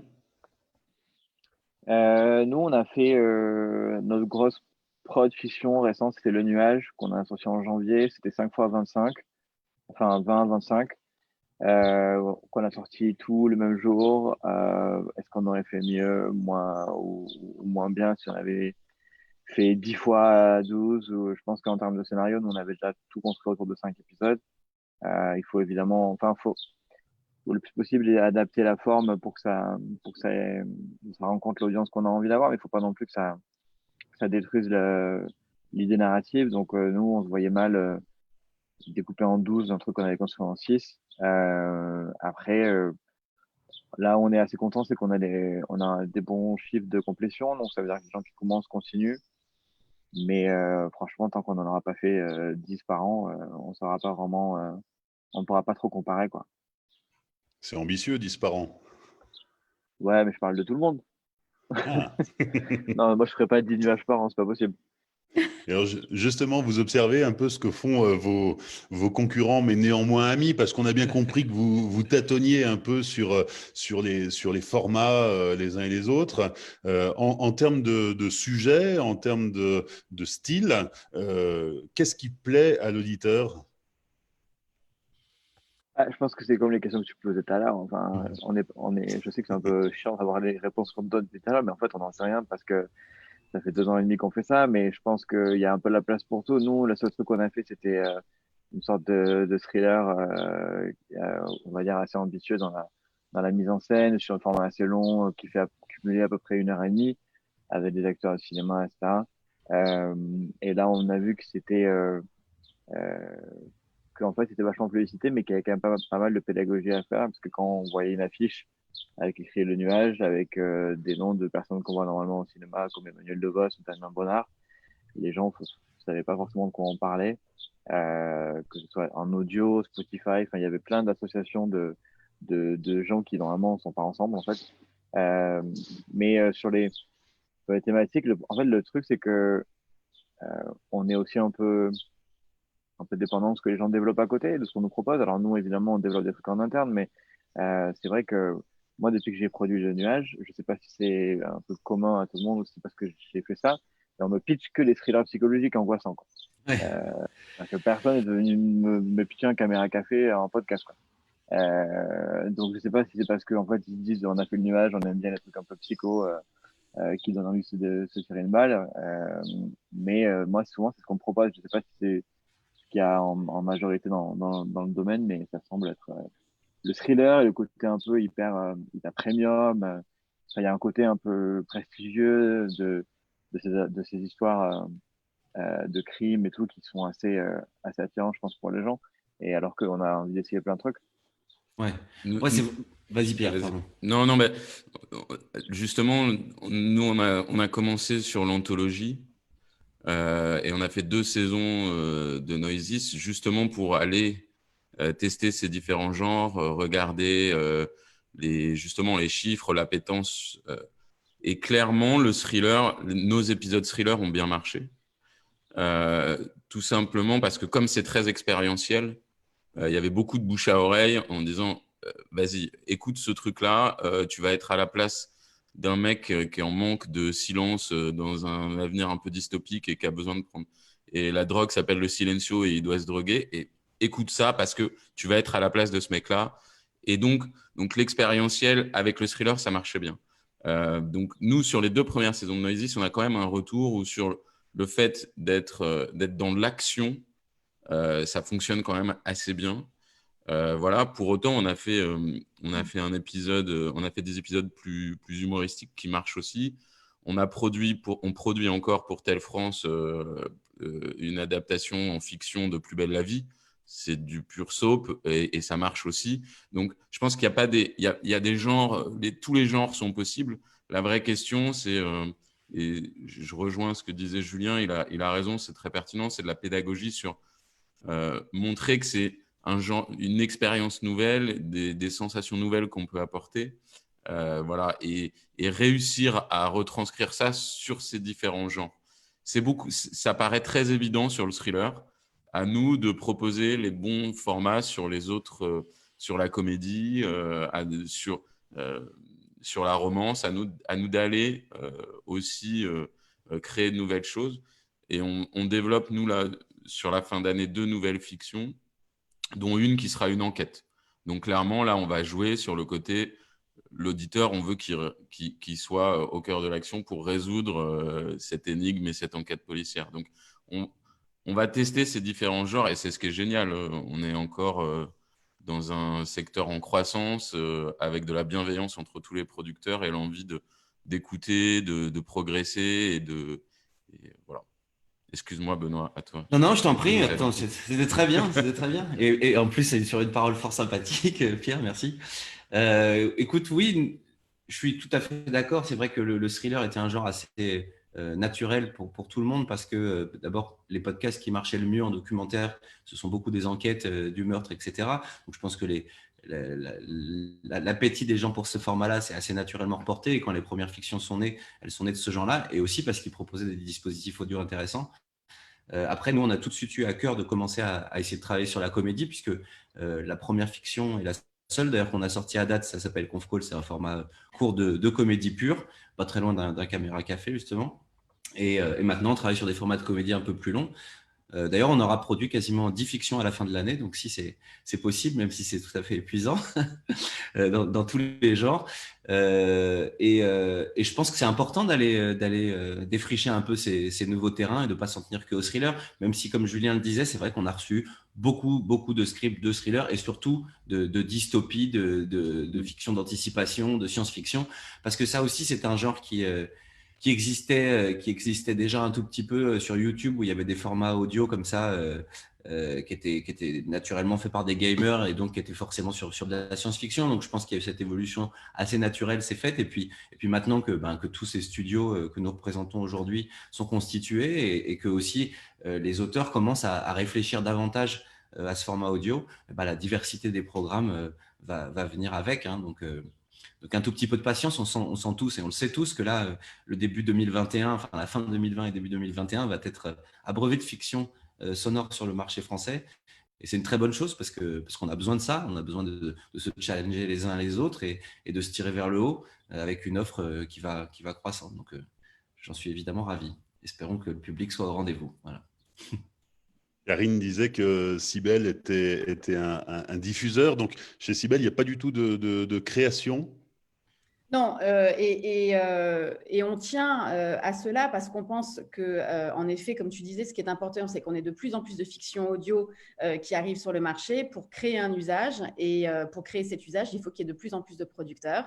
Nous, on a fait notre grosse prod fiction récente, c'était Le Nuage, qu'on a sorti en janvier. C'était 5 fois 25, enfin 20-25, qu'on a sorti tout le même jour. Est-ce qu'on aurait fait mieux, moins ou moins bien si on avait fait 10 fois 12? Ou je pense qu'en termes de scénario, nous, on avait déjà tout construit autour de 5 épisodes. Il faut évidemment, faut le plus possible adapter la forme pour que ça rencontre l'audience qu'on a envie d'avoir, mais il faut pas non plus que ça détruise l'idée narrative. Donc, nous, on se voyait mal découper en 12 un truc qu'on avait construit en 6. Après, là, on est assez content, c'est qu'on a des bons chiffres de complétion. Donc, ça veut dire que les gens qui commencent continuent. Mais franchement, tant qu'on n'en aura pas fait 10 par an, on saura pas vraiment, on pourra pas trop comparer, quoi. C'est ambitieux, 10 par an. Ouais, mais je parle de tout le monde. Ah. Non, moi, je ferais pas 10 nuages par an, c'est pas possible. Et alors, justement, vous observez un peu ce que font vos concurrents, mais néanmoins amis, parce qu'on a bien compris que vous tâtonniez un peu sur les formats les uns et les autres. En termes de sujet, en termes de style, qu'est-ce qui plaît à l'auditeur? Je pense que c'est comme les questions que tu posais tout à l'heure. Enfin, je sais que c'est un peu chiant d'avoir les réponses qu'on te donne tout à l'heure, mais en fait, on n'en sait rien parce que ça fait 2 ans et demi qu'on fait ça, mais je pense qu'il y a un peu la place pour tout. Nous, le seul truc qu'on a fait, c'était une sorte de thriller, on va dire, assez ambitieux dans la mise en scène, sur un format assez long, qui fait accumuler à peu près 1 heure et demie, avec des acteurs de cinéma, etc. Et là, on a vu que euh, qu'en fait, c'était vachement publicité, mais qu'il y avait quand même pas mal de pédagogie à faire, parce que quand on voyait une affiche avec écrit Le Nuage, avec des noms de personnes qu'on voit normalement au cinéma, comme Emmanuel Devos ou Damien Bonnard, les gens ne savaient pas forcément de quoi on parlait, que ce soit en audio, Spotify, enfin, il y avait plein d'associations de gens qui normalement ne sont pas ensemble, en fait. Mais sur les thématiques, en fait, le truc, c'est que on est aussi un peu dépendant de ce que les gens développent à côté, de ce qu'on nous propose. Alors nous, évidemment, on développe des trucs en interne, mais c'est vrai que moi, depuis que j'ai produit Le Nuage, je sais pas si c'est un peu commun à tout le monde ou si c'est parce que j'ai fait ça, mais on me pitch que des thrillers psychologiques angoissants, quoi. Ouais. Que personne est venu me pitcher un caméra café en podcast, quoi. Donc je sais pas si c'est parce qu'en fait ils se disent on a fait Le Nuage, on aime bien les trucs un peu psycho, qui donnent envie de se tirer une balle. Mais moi, souvent, c'est ce qu'on me propose. Je sais pas si c'est qu'il y a en majorité dans le domaine, mais ça semble être le thriller et le côté un peu hyper premium. Il y a un côté un peu prestigieux de ces histoires de crimes et tout qui sont assez attirants, je pense, pour les gens. Et alors qu'on a envie d'essayer plein de trucs. Ouais. Nous- Ouais, nous- Vas-y, Pierre, Vas-y. pardon. Non, mais justement, nous, on a commencé sur l'anthologie et on a fait 2 saisons de Noisis justement pour aller tester ces différents genres, regarder justement les chiffres, l'appétence. Et clairement, le thriller, nos épisodes thriller ont bien marché. Tout simplement parce que comme c'est très expérientiel, il y avait beaucoup de bouche à oreille en disant vas-y, écoute ce truc-là, tu vas être à la place d'un mec qui est en manque de silence dans un avenir un peu dystopique et qui a besoin de prendre. Et la drogue s'appelle le silencio et il doit se droguer. Et écoute ça parce que tu vas être à la place de ce mec-là. Et donc l'expérientiel avec le thriller, ça marchait bien. Donc, nous, sur les 2 premières saisons de Noisis, on a quand même un retour où sur le fait d'être dans l'action, ça fonctionne quand même assez bien. Voilà. Pour autant, on a fait un épisode, on a fait des épisodes plus humoristiques qui marchent aussi. On produit encore pour Telle France une adaptation en fiction de Plus belle la vie. C'est du pur soap et ça marche aussi. Donc, je pense qu'il y a pas il y a des genres, tous les genres sont possibles. La vraie question, c'est, et je rejoins ce que disait Julien, il a raison, c'est très pertinent, c'est de la pédagogie sur montrer que c'est une expérience nouvelle, des sensations nouvelles qu'on peut apporter. Voilà, et réussir à retranscrire ça sur ces différents genres. Ça paraît très évident sur le thriller. À nous de proposer les bons formats sur les autres, sur la comédie, sur la romance. À nous d'aller aussi créer de nouvelles choses. Et on développe, nous, là, sur la fin d'année, 2 nouvelles fictions, dont une qui sera une enquête. Donc, clairement, là, on va jouer sur le côté l'auditeur, on veut qu'il soit au cœur de l'action pour résoudre cette énigme et cette enquête policière. Donc, on va tester ces différents genres et c'est ce qui est génial. On est encore dans un secteur en croissance avec de la bienveillance entre tous les producteurs et l'envie d'écouter, de progresser et voilà. Excuse-moi, Benoît, à toi. Non, je t'en prie. Attends, c'était très bien, c'était très bien. Et en plus, c'est sur une parole fort sympathique, Pierre, merci. Écoute, oui, je suis tout à fait d'accord. C'est vrai que le thriller était un genre assez naturel pour tout le monde parce que d'abord, les podcasts qui marchaient le mieux en documentaire, ce sont beaucoup des enquêtes du meurtre, etc. Donc, je pense que l'appétit des gens pour ce format-là, c'est assez naturellement reporté. Et quand les premières fictions sont nées, elles sont nées de ce genre-là et aussi parce qu'ils proposaient des dispositifs audio intéressants. Après, nous, on a tout de suite eu à cœur de commencer à essayer de travailler sur la comédie puisque la première fiction et la seule d'ailleurs qu'on a sorti à date, ça s'appelle Conf Call, c'est un format court de comédie pure, pas très loin d'un caméra café justement. Et maintenant, on travaille sur des formats de comédie un peu plus longs. D'ailleurs, on aura produit quasiment 10 fictions à la fin de l'année, donc si c'est possible, même si c'est tout à fait épuisant dans tous les genres. Et je pense que c'est important d'aller défricher un peu ces nouveaux terrains et de ne pas s'en tenir qu'au thriller, même si, comme Julien le disait, c'est vrai qu'on a reçu beaucoup de scripts de thrillers et surtout de dystopie, de fiction d'anticipation, de science-fiction, parce que ça aussi, c'est un genre qui existait déjà un tout petit peu sur YouTube où il y avait des formats audio comme ça qui étaient naturellement faits par des gamers et donc qui étaient forcément sur de la science-fiction. Donc je pense qu'il y a eu cette évolution assez naturelle, c'est faite. Et puis maintenant que tous ces studios que nous représentons aujourd'hui sont constitués et que aussi les auteurs commencent à réfléchir davantage à ce format audio, la diversité des programmes va venir avec. Hein, donc un tout petit peu de patience, on sent tous et on le sait tous que là, le début 2021, enfin la fin de 2020 et début 2021 va être abreuvé de fiction sonore sur le marché français. Et c'est une très bonne chose parce qu'on a besoin de ça, on a besoin de se challenger les uns les autres et de se tirer vers le haut avec une offre qui va croissant. Donc j'en suis évidemment ravi. Espérons que le public soit au rendez-vous. Voilà. Karine disait que Cybèle était un diffuseur. Donc, chez Cybèle, il n'y a pas du tout de création. Non, et on tient à cela parce qu'on pense que, en effet, comme tu disais, ce qui est important, c'est qu'on ait de plus en plus de fiction audio qui arrivent sur le marché pour créer un usage. Et pour créer cet usage, il faut qu'il y ait de plus en plus de producteurs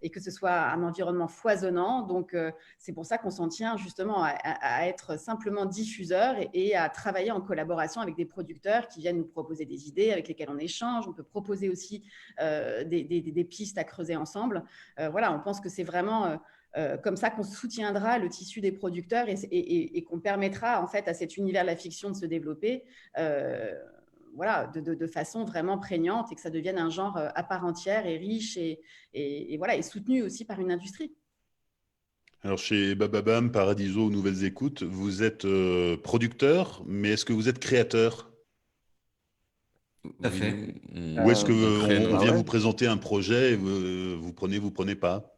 et que ce soit un environnement foisonnant. Donc, c'est pour ça qu'on s'en tient justement à être simplement diffuseur et à travailler en collaboration avec des producteurs qui viennent nous proposer des idées avec lesquelles on échange. On peut proposer aussi des pistes à creuser ensemble. Voilà, on pense que c'est vraiment comme ça qu'on soutiendra le tissu des producteurs et qu'on permettra en fait à cet univers de la fiction de se développer voilà, de façon vraiment prégnante et que ça devienne un genre à part entière et riche et voilà, et soutenu aussi par une industrie. Alors, chez Bababam, Paradiso ou Nouvelles Écoutes, vous êtes producteur, mais est-ce que vous êtes créateur? Tout à fait. Ou est-ce qu'on vient ouais. vous présenter un projet et vous prenez pas?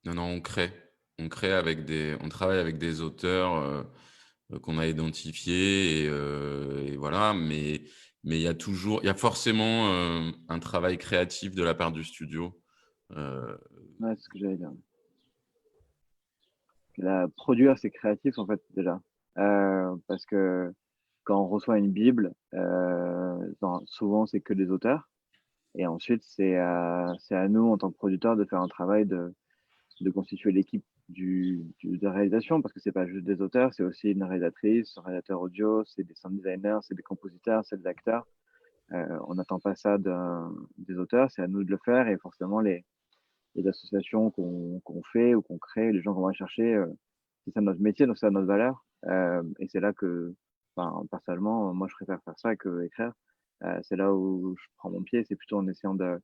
Non, on crée. On travaille avec des auteurs qu'on a identifiés et voilà. Mais il y a forcément un travail créatif de la part du studio. Ouais, c'est ce que j'allais dire. Produire, c'est créatif en fait déjà. Parce que quand on reçoit une Bible, souvent c'est que des auteurs. Et ensuite, c'est à nous, en tant que producteurs, de faire un travail de constituer l'équipe de réalisation, parce que c'est pas juste des auteurs, c'est aussi une réalisatrice, un réalisateur audio, c'est des sound designers, c'est des compositeurs, c'est des acteurs. On n'attend pas ça des auteurs, c'est à nous de le faire. Et forcément, les associations qu'on fait ou qu'on crée, les gens qu'on va chercher, c'est ça notre métier, donc c'est ça notre valeur. Et c'est là que, enfin, personnellement, moi, je préfère faire ça que écrire. C'est là où je prends mon pied, c'est plutôt en essayant de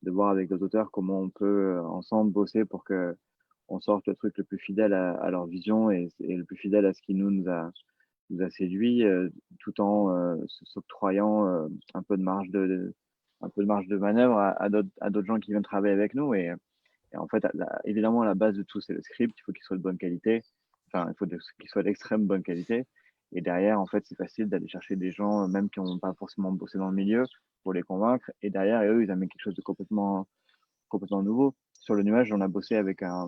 voir avec les auteurs comment on peut ensemble bosser pour que on sorte le truc le plus fidèle à leur vision et le plus fidèle à ce qui nous a séduit, tout en s'octroyant un peu de marge de manœuvre à d'autres gens qui viennent travailler avec nous. Et en fait, évidemment, la base de tout, c'est le script. Il faut qu'il soit de bonne qualité. Enfin, il faut qu'il soit d'extrême bonne qualité. Et derrière, en fait, c'est facile d'aller chercher des gens, même qui n'ont pas forcément bossé dans le milieu, pour les convaincre. Et derrière, eux, ils amènent quelque chose de complètement nouveau. Sur le nuage, on a bossé avec un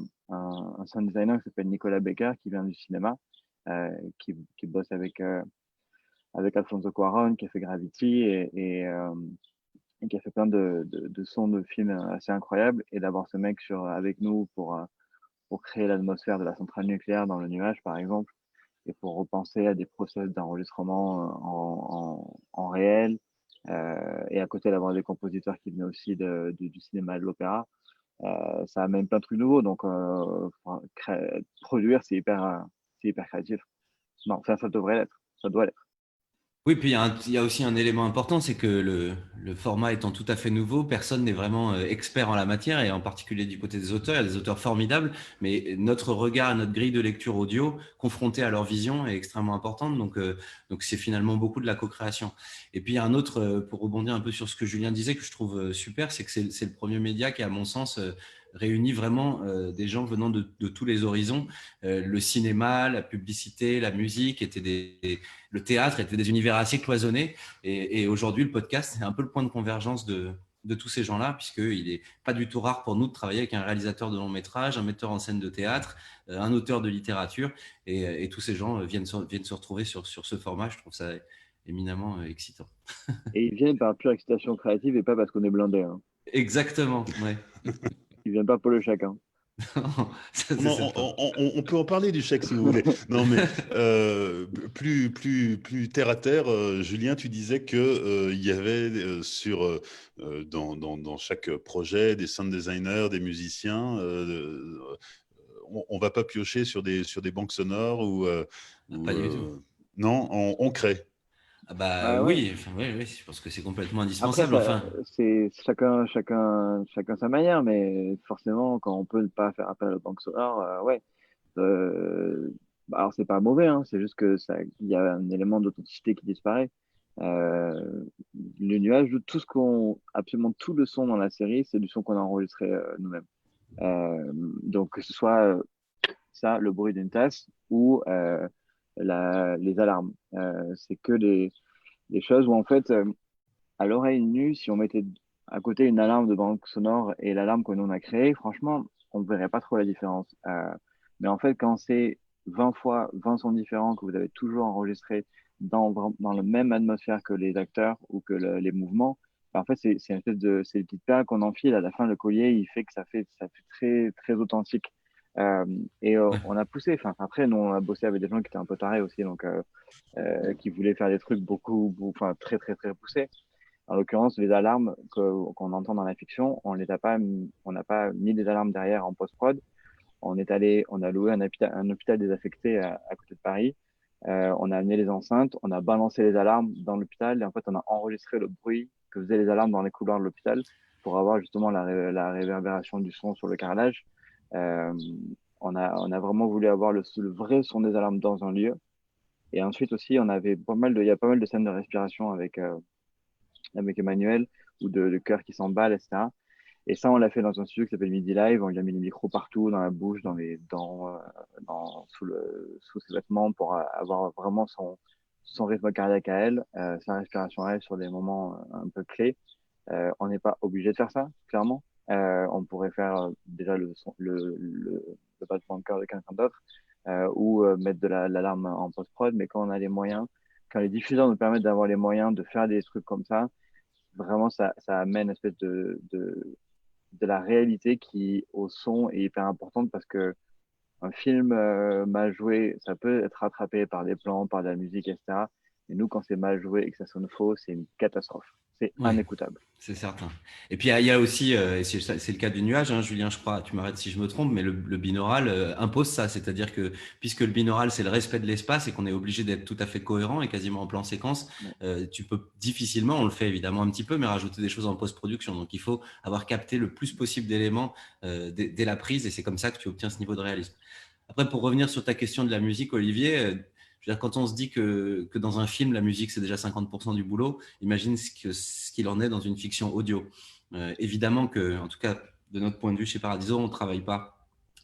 sound designer qui s'appelle Nicolas Becker, qui vient du cinéma, qui bosse avec Alfonso Cuarón, qui a fait Gravity et qui a fait plein de sons de films assez incroyables. Et d'avoir ce mec avec nous pour créer l'atmosphère de la centrale nucléaire dans le nuage, par exemple, et pour repenser à des process d'enregistrement en réel. Et à côté d'avoir des compositeurs qui venaient aussi du cinéma et de l'opéra, ça amène plein de trucs nouveaux. Donc, produire, c'est hyper créatif. Non, ça devrait l'être. Ça doit l'être. Oui, puis il y a aussi un élément important, c'est que le format étant tout à fait nouveau, personne n'est vraiment expert en la matière, et en particulier du côté des auteurs. Il y a des auteurs formidables, mais notre regard, notre grille de lecture audio, confronté à leur vision, est extrêmement importante. Donc c'est finalement beaucoup de la co-création. Et puis il y a un autre, pour rebondir un peu sur ce que Julien disait, que je trouve super, c'est que c'est le premier média qui, à mon sens, réunit vraiment des gens venant de tous les horizons. Le cinéma, la publicité, la musique le théâtre étaient des univers assez cloisonnés. Et aujourd'hui, le podcast, c'est un peu le point de convergence de tous ces gens-là, puisqu'il n'est pas du tout rare pour nous de travailler avec un réalisateur de long métrage, un metteur en scène de théâtre, un auteur de littérature. Et tous ces gens viennent se retrouver sur ce format. Je trouve ça éminemment excitant. Et ils viennent par pure excitation créative et pas parce qu'on est blindé. Hein. Exactement, ouais. Ils viennent pas pour le chacun. Ça, On peut en parler du chèque si vous voulez. Non, mais plus terre à terre, Julien, tu disais que il y avait dans chaque projet des sound designers, des musiciens. On va pas piocher sur des banques sonores pas du tout. Non, on crée. Ah bah Ah ouais. oui, enfin, oui, je pense que c'est complètement Après, indispensable. Enfin, c'est chacun sa manière, mais forcément, quand on peut ne pas faire appel aux banques sonores, ouais. Euh, alors, c'est pas mauvais, hein, c'est juste que il y a un élément d'authenticité qui disparaît. Euh, le nuage, absolument tout le son dans la série, c'est du son qu'on a enregistré nous-mêmes. Donc, que ce soit ça, le bruit d'une tasse ou les alarmes. C'est que des choses où, en fait, à l'oreille nue, si on mettait à côté une alarme de banque sonore et l'alarme que nous on a créée, franchement, on ne verrait pas trop la différence. Mais en fait, quand c'est 20 fois 20 sons différents que vous avez toujours enregistrés dans la même atmosphère que les acteurs ou que les mouvements, ben, en fait, c'est une espèce c'est une petite perle qu'on enfile. À la fin, le collier, il fait que ça fait très, très authentique. On a poussé. Enfin, après, nous, on a bossé avec des gens qui étaient un peu tarés aussi, donc qui voulaient faire des trucs enfin, très, très, très poussés. En l'occurrence, les alarmes qu'on entend dans la fiction, on n'a pas mis des alarmes derrière en post-prod. On a loué un hôpital désaffecté à côté de Paris. On a amené les enceintes, on a balancé les alarmes dans l'hôpital et en fait, on a enregistré le bruit que faisaient les alarmes dans les couloirs de l'hôpital pour avoir justement la réverbération du son sur le carrelage. Euh, on a vraiment voulu avoir le vrai son des alarmes dans un lieu. Et ensuite aussi, il y a pas mal de scènes de respiration avec Emmanuel ou de cœur qui s'emballe, etc. Et ça, on l'a fait dans un studio qui s'appelle Midi Live. On lui a mis les micros partout, dans la bouche, sous ses vêtements pour avoir vraiment son rythme cardiaque à elle, sa respiration à elle sur des moments un peu clés. On n'est pas obligé de faire ça, clairement. On pourrait faire déjà le battement de cœur de quelqu'un d'autre ou mettre de l'alarme en post-prod. Mais quand on a les moyens, quand les diffuseurs nous permettent d'avoir les moyens de faire des trucs comme ça, vraiment, ça amène une espèce de la réalité qui, au son, est hyper importante parce que un film mal joué, ça peut être rattrapé par des plans, par de la musique, etc. Mais nous, quand c'est mal joué et que ça sonne faux, c'est une catastrophe. C'est Ouais, inécoutable. c'est certain. Et puis il y a aussi, et c'est le cas du nuage, hein, Julien, je crois, tu m'arrêtes si je me trompe, mais le binaural impose ça, c'est-à-dire que puisque le binaural c'est le respect de l'espace et qu'on est obligé d'être tout à fait cohérent et quasiment en plan séquence, Ouais. tu peux difficilement, on le fait évidemment un petit peu, mais rajouter des choses en post-production. Donc il faut avoir capté le plus possible d'éléments dès la prise et c'est comme ça que tu obtiens ce niveau de réalisme. Après, pour revenir sur ta question de la musique, Olivier, je veux dire, quand on se dit que dans un film, la musique, c'est déjà 50% du boulot, imagine ce qu'il en est dans une fiction audio. Évidemment que, en tout cas, de notre point de vue chez Paradiso, on ne travaille pas,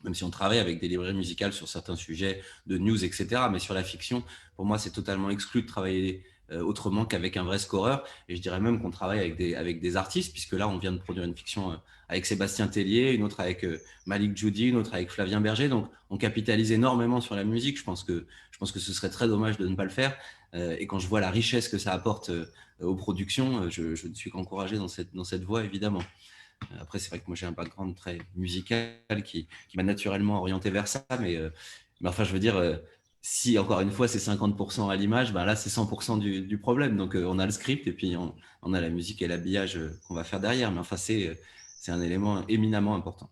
même si on travaille avec des librairies musicales sur certains sujets de news, etc. Mais sur la fiction, pour moi, c'est totalement exclu de travailler autrement qu'avec un vrai scoreur. Et je dirais même qu'on travaille avec des artistes, puisque là, on vient de produire une fiction avec Sébastien Tellier, une autre avec Malik Djoudi, une autre avec Flavien Berger. Donc, on capitalise énormément sur la musique. Je pense que ce serait très dommage de ne pas le faire. Et quand je vois la richesse que ça apporte aux productions, je ne suis qu'encouragé dans cette voie, évidemment. Après, c'est vrai que moi, j'ai un background très musical qui m'a naturellement orienté vers ça. Mais enfin, je veux dire, si encore une fois, c'est 50% à l'image, ben là, c'est 100% du problème. Donc, on a le script et puis on a la musique et l'habillage qu'on va faire derrière. Mais enfin, c'est un élément éminemment important.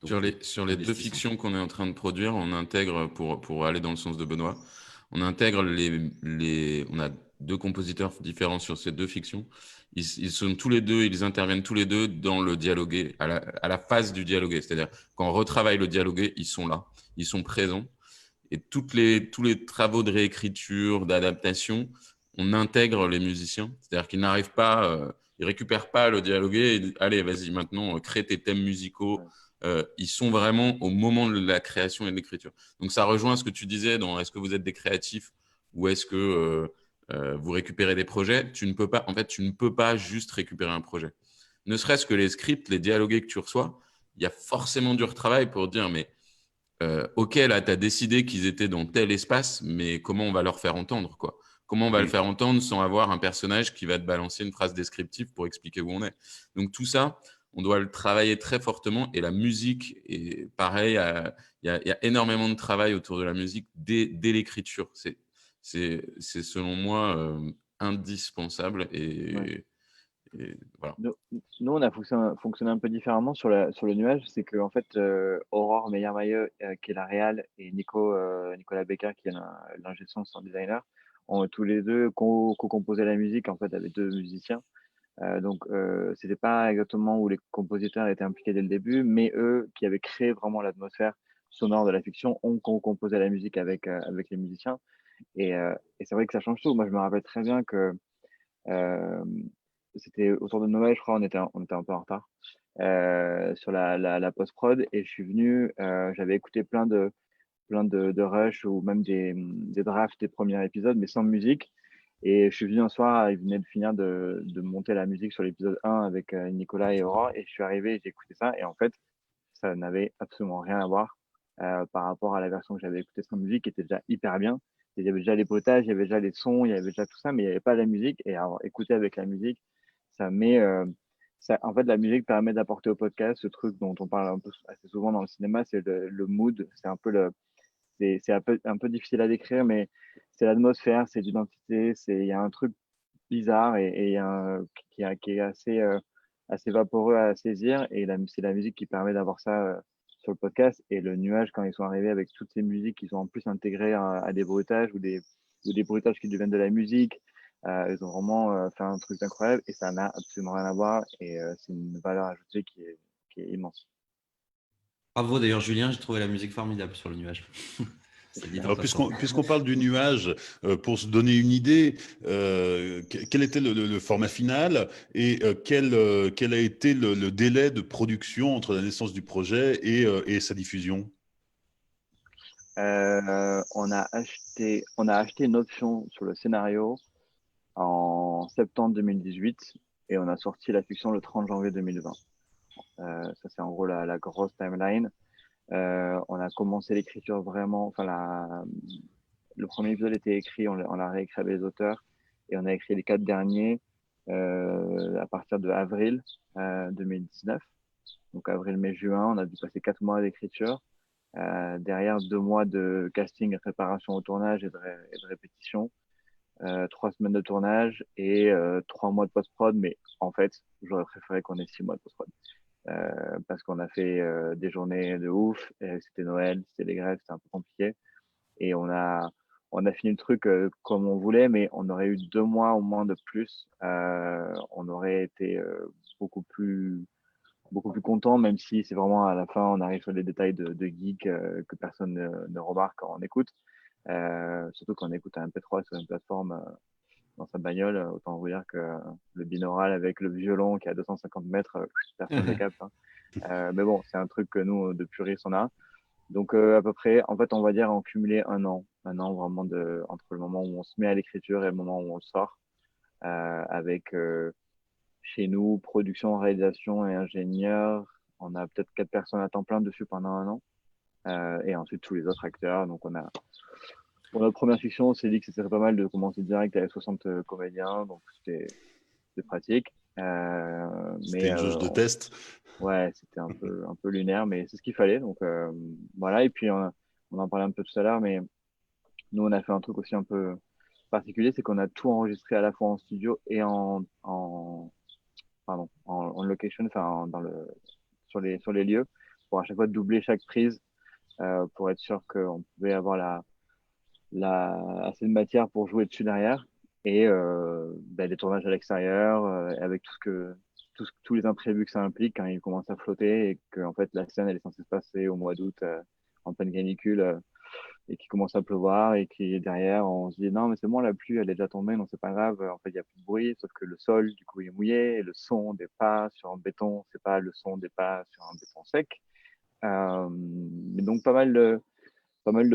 Donc, Sur les deux fictions qu'on est en train de produire, on intègre, pour aller dans le sens de Benoît, on intègre on a deux compositeurs différents sur ces deux fictions. Ils sont tous les deux, ils interviennent tous les deux dans le dialogué, à la phase du dialogué. C'est-à-dire, quand on retravaille le dialogué, ils sont là, ils sont présents. Et tous les travaux de réécriture, d'adaptation, on intègre les musiciens. C'est-à-dire qu'ils n'arrivent pas, ils récupèrent pas le dialogué et allez, vas-y, maintenant, crée tes thèmes musicaux. Ils sont vraiment au moment de la création et de l'écriture. Donc ça rejoint ce que tu disais dans est-ce que vous êtes des créatifs ou est-ce que vous récupérez des projets. Tu ne peux pas juste récupérer un projet. Ne serait-ce que les scripts, les dialogués que tu reçois, il y a forcément du retravail pour dire mais ok, là, tu as décidé qu'ils étaient dans tel espace, mais comment on va leur faire entendre, quoi? Comment on va le faire entendre sans avoir un personnage qui va te balancer une phrase descriptive pour expliquer où on est? Donc, tout ça, on doit le travailler très fortement. Et la musique est pareil. Il y a énormément de travail autour de la musique dès l'écriture. C'est selon moi indispensable. Et voilà. Nous, on a fonctionné un peu différemment sur le nuage. C'est que, en fait, Aurore Meyer-Mailleux, qui est la réal, et Nicolas Becker, qui est l'ingé son, son designer, ont tous les deux co-composé la musique, en fait, avec deux musiciens. Donc, c'était pas exactement où les compositeurs étaient impliqués dès le début, mais eux, qui avaient créé vraiment l'atmosphère sonore de la fiction, ont composé la musique avec les musiciens. Et c'est vrai que ça change tout. Moi, je me rappelle très bien que c'était autour de Noël, je crois, on était un peu en retard sur la post-prod, et je suis venu, j'avais écouté plein de rush ou même des drafts des premiers épisodes, mais sans musique. Et je suis venu un soir, ils venaient de finir de monter la musique sur l'épisode 1 avec Nicolas et Aurore, et je suis arrivé et j'ai écouté ça, et en fait, ça n'avait absolument rien à voir par rapport à la version que j'avais écoutée sans musique, qui était déjà hyper bien. Il y avait déjà les bruitages, il y avait déjà les sons, il y avait déjà tout ça, mais il n'y avait pas la musique. Et alors, écouter avec la musique, ça met. En fait, la musique permet d'apporter au podcast ce truc dont on parle un peu assez souvent dans le cinéma, c'est le mood. C'est un peu c'est un peu difficile à décrire, mais c'est l'atmosphère, c'est l'identité, il y a un truc bizarre qui est assez vaporeux à saisir. Et c'est la musique qui permet d'avoir ça sur le podcast. Et le nuage, quand ils sont arrivés avec toutes ces musiques qui sont en plus intégrées à des bruitages ou des bruitages qui deviennent de la musique, ils ont vraiment fait un truc incroyable et ça n'a absolument rien à voir. Et c'est une valeur ajoutée qui est immense. Bravo d'ailleurs, Julien, j'ai trouvé la musique formidable sur le nuage. Alors, puisqu'on parle du nuage, pour se donner une idée, quel était le format final et quel a été le délai de production entre la naissance du projet et sa diffusion? On a acheté une option sur le scénario en septembre 2018 et on a sorti la fiction le 30 janvier 2020. Ça, c'est en gros la grosse timeline. On a commencé l'écriture vraiment. Le premier épisode était écrit, on l'a réécrit avec les auteurs et on a écrit les 4 derniers à partir de avril 2019. Donc avril, mai, juin, on a dû passer 4 mois d'écriture. Derrière 2 mois de casting et préparation au tournage et de répétition. 3 semaines de tournage et 3 mois de post-prod. Mais en fait, j'aurais préféré qu'on ait 6 mois de post-prod. Parce qu'on a fait des journées de ouf. C'était Noël, c'était les grèves, c'était un peu compliqué. Et on a fini le truc comme on voulait, mais on aurait eu 2 mois au moins de plus. On aurait été beaucoup plus content, même si c'est vraiment à la fin, on arrive sur les détails de geek que personne ne remarque quand on écoute. Surtout quand on écoute un MP3 sur une plateforme dans sa bagnole, autant vous dire que le binaural avec le violon qui est à 250 mètres, personne ne le capte. Hein. Mais bon, c'est un truc que nous, de puristes, on a. Donc, à peu près, en fait, on va dire en cumulé 1 an. 1 an vraiment entre le moment où on se met à l'écriture et le moment où on le sort. Avec chez nous, production, réalisation et ingénieur. On a peut-être 4 personnes à temps plein dessus pendant 1 an. Et ensuite, tous les autres acteurs. Donc, pour notre première fiction, on s'est dit que c'était pas mal de commencer direct avec 60 comédiens. Donc, c'était pratique. C'était une jauge de test. Ouais, c'était un peu lunaire, mais c'est ce qu'il fallait. Donc, voilà. Et puis, on en parlait un peu tout à l'heure, mais nous, on a fait un truc aussi un peu particulier, c'est qu'on a tout enregistré à la fois en studio et en location, enfin, sur les lieux, pour à chaque fois doubler chaque prise, pour être sûr qu'on pouvait avoir assez de matière pour jouer dessus derrière. Et les tournages à l'extérieur, avec tous les imprévus que ça implique quand il commence à flotter et que en fait la scène elle est censée se passer au mois d'août en pleine canicule et qu'il commence à pleuvoir et qui derrière on se dit non mais c'est bon la pluie elle est déjà tombée non c'est pas grave en fait il y a plus de bruit sauf que le sol du coup il est mouillé et le son des pas sur un béton c'est pas le son des pas sur un béton sec. Mais donc pas mal de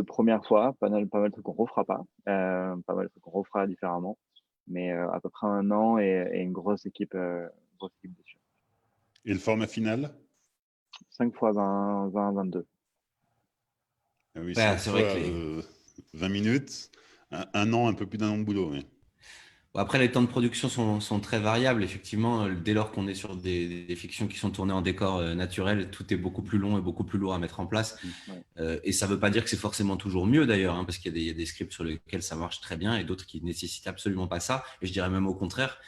premières fois, pas mal de trucs qu'on refera pas, pas mal de trucs qu'on refera différemment, mais à peu près 1 an et une grosse équipe dessus. Et le format final? 5 fois 20, 22. Ah oui, Ouais, 5 c'est vrai fois que 20 minutes, un an, un peu plus d'1 an de boulot. Oui. Bon, après, les temps de production sont très variables. Effectivement, dès lors qu'on est sur des fictions qui sont tournées en décor naturel, tout est beaucoup plus long et beaucoup plus lourd à mettre en place. Ouais. Et ça ne veut pas dire que c'est forcément toujours mieux d'ailleurs, hein, parce qu'il y a des scripts sur lesquels ça marche très bien et d'autres qui nécessitent absolument pas ça. Et je dirais même au contraire,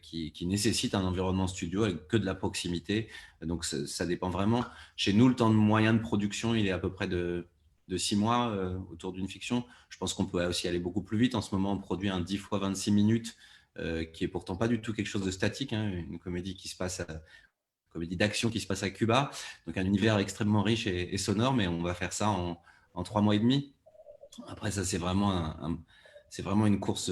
qui nécessitent un environnement studio avec que de la proximité. Donc ça dépend vraiment. Chez nous, le temps moyen de production, il est à peu près de 6 mois autour d'une fiction. Je pense qu'on peut aussi aller beaucoup plus vite. En ce moment, on produit un 10 fois 26 minutes, qui est pourtant pas du tout quelque chose de statique, hein, une comédie comédie d'action qui se passe à Cuba, donc un univers extrêmement riche et sonore, mais on va faire ça en 3 mois et demi. Après, ça, c'est vraiment une course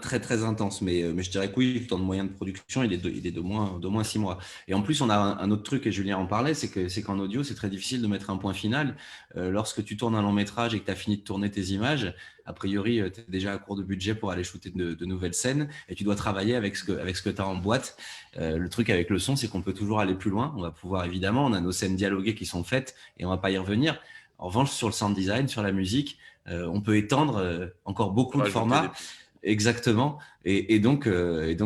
très, très intense. Mais je dirais que oui, le temps de moyen de production, il est d'au moins 6 mois. Et en plus, on a un autre truc, et Julien en parlait, c'est qu'en audio, c'est très difficile de mettre un point final. Lorsque tu tournes un long métrage et que tu as fini de tourner tes images, a priori, tu es déjà à court de budget pour aller shooter de nouvelles scènes et tu dois travailler avec ce que tu as en boîte. Le truc avec le son, c'est qu'on peut toujours aller plus loin. On va pouvoir, évidemment, on a nos scènes dialoguées qui sont faites et on ne va pas y revenir. En revanche, sur le sound design, sur la musique, on peut étendre encore beaucoup de formats. Exactement. Et donc,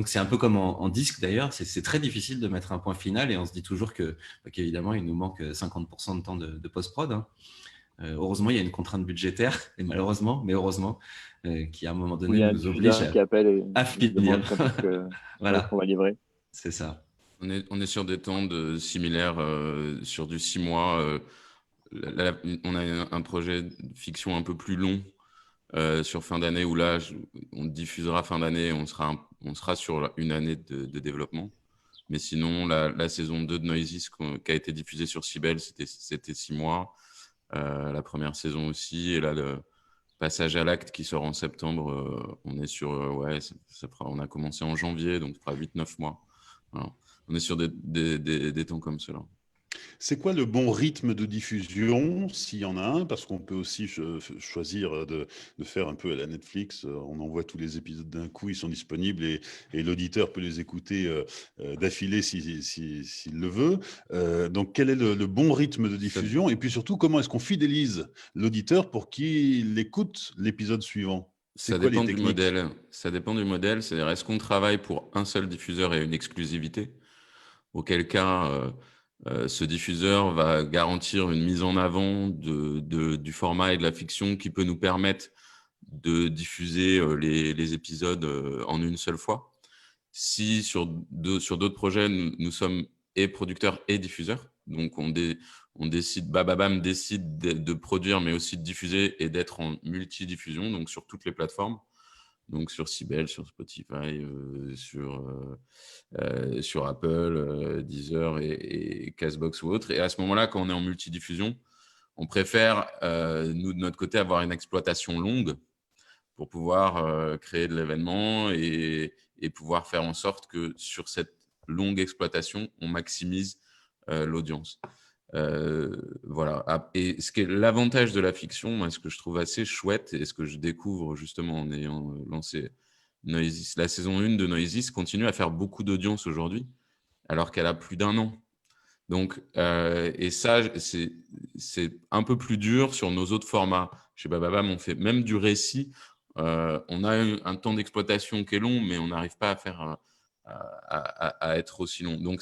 c'est un peu comme en disque d'ailleurs. C'est très difficile de mettre un point final et on se dit toujours qu'évidemment, il nous manque 50% de temps de post-prod. Hein. Heureusement, il y a une contrainte budgétaire, et malheureusement, mais heureusement, qui à un moment donné nous oblige à finir. Voilà. Qu'on va livrer. C'est ça. On est sur des temps similaires, sur du 6 mois. Là, on a un projet de fiction un peu plus long sur fin d'année où là, on diffusera fin d'année, on sera sur 1 année de développement. Mais sinon, la saison 2 de Noises qui a été diffusée sur Cybelle, c'était 6 mois. La première saison aussi. Et là, le passage à l'acte qui sort en septembre, on est sur... on a commencé en janvier, donc ça fera 8-9 mois. Voilà. On est sur des temps comme cela. C'est quoi le bon rythme de diffusion, s'il y en a un? Parce qu'on peut aussi choisir de faire un peu à la Netflix. On envoie tous les épisodes d'un coup, ils sont disponibles et l'auditeur peut les écouter d'affilée s'il le veut. Donc, quel est le bon rythme de diffusion? Et puis surtout, comment est-ce qu'on fidélise l'auditeur pour qu'il écoute l'épisode suivant? Ça dépend du modèle. Ça dépend du modèle. C'est-à-dire, est-ce qu'on travaille pour un seul diffuseur et une exclusivité? Auquel cas, ce diffuseur va garantir une mise en avant du format et de la fiction qui peut nous permettre de diffuser les épisodes en une seule fois. Si sur d'autres projets, nous sommes et producteurs et diffuseurs, donc on décide, Bababam décide de produire, mais aussi de diffuser et d'être en multidiffusion, donc sur toutes les plateformes, donc sur Sibel, sur Spotify, sur Apple, Deezer et Castbox ou autres. Et à ce moment-là, quand on est en multidiffusion, on préfère, nous, de notre côté, avoir une exploitation longue pour pouvoir créer de l'événement et pouvoir faire en sorte que sur cette longue exploitation, on maximise l'audience. Voilà. Et ce qui est l'avantage de la fiction, moi, ce que je trouve assez chouette et ce que je découvre justement en ayant lancé Noesis, la saison 1 de Noesis continue à faire beaucoup d'audience aujourd'hui, alors qu'elle a plus d'1 an. Donc, et ça, c'est un peu plus dur sur nos autres formats. Chez Bababam, on fait même du récit. On a un temps d'exploitation qui est long, mais on n'arrive pas à faire à être aussi long. Donc,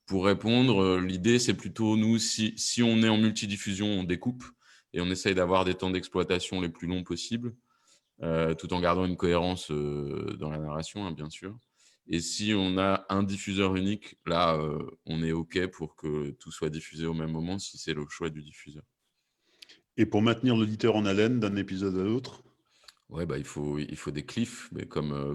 pour répondre, l'idée, c'est plutôt nous, si on est en multidiffusion, on découpe et on essaye d'avoir des temps d'exploitation les plus longs possibles, tout en gardant une cohérence dans la narration, hein, bien sûr. Et si on a un diffuseur unique, là, on est OK pour que tout soit diffusé au même moment, si c'est le choix du diffuseur. Et pour maintenir l'auditeur en haleine d'un épisode à l'autre? Ouais, bah, il faut des cliffs, mais comme dans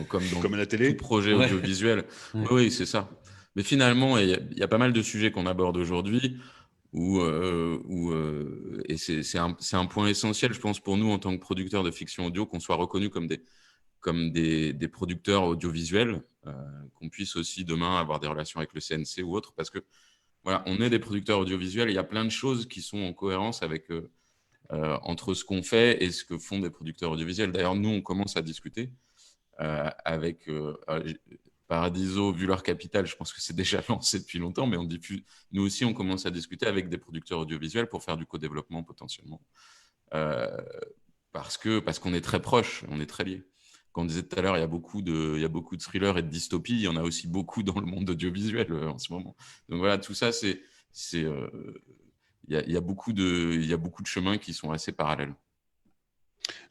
Comme à la télé? tout projet audiovisuel. Ouais. Oui, c'est ça. Mais finalement, il y a pas mal de sujets qu'on aborde aujourd'hui et c'est un point essentiel, je pense, pour nous en tant que producteurs de fiction audio, qu'on soit reconnus comme des producteurs audiovisuels, qu'on puisse aussi demain avoir des relations avec le CNC ou autre, parce que voilà, on est des producteurs audiovisuels, et il y a plein de choses qui sont en cohérence avec entre ce qu'on fait et ce que font des producteurs audiovisuels. D'ailleurs, nous, on commence à discuter avec Paradiso, vu leur capital, je pense que c'est déjà lancé depuis longtemps, mais nous aussi, on commence à discuter avec des producteurs audiovisuels pour faire du co-développement potentiellement. Parce qu'on est très proches, on est très liés. Comme on disait tout à l'heure, il y a beaucoup de thrillers et de dystopies. Il y en a aussi beaucoup dans le monde audiovisuel en ce moment. Donc voilà, tout ça, il y a beaucoup de chemins qui sont assez parallèles.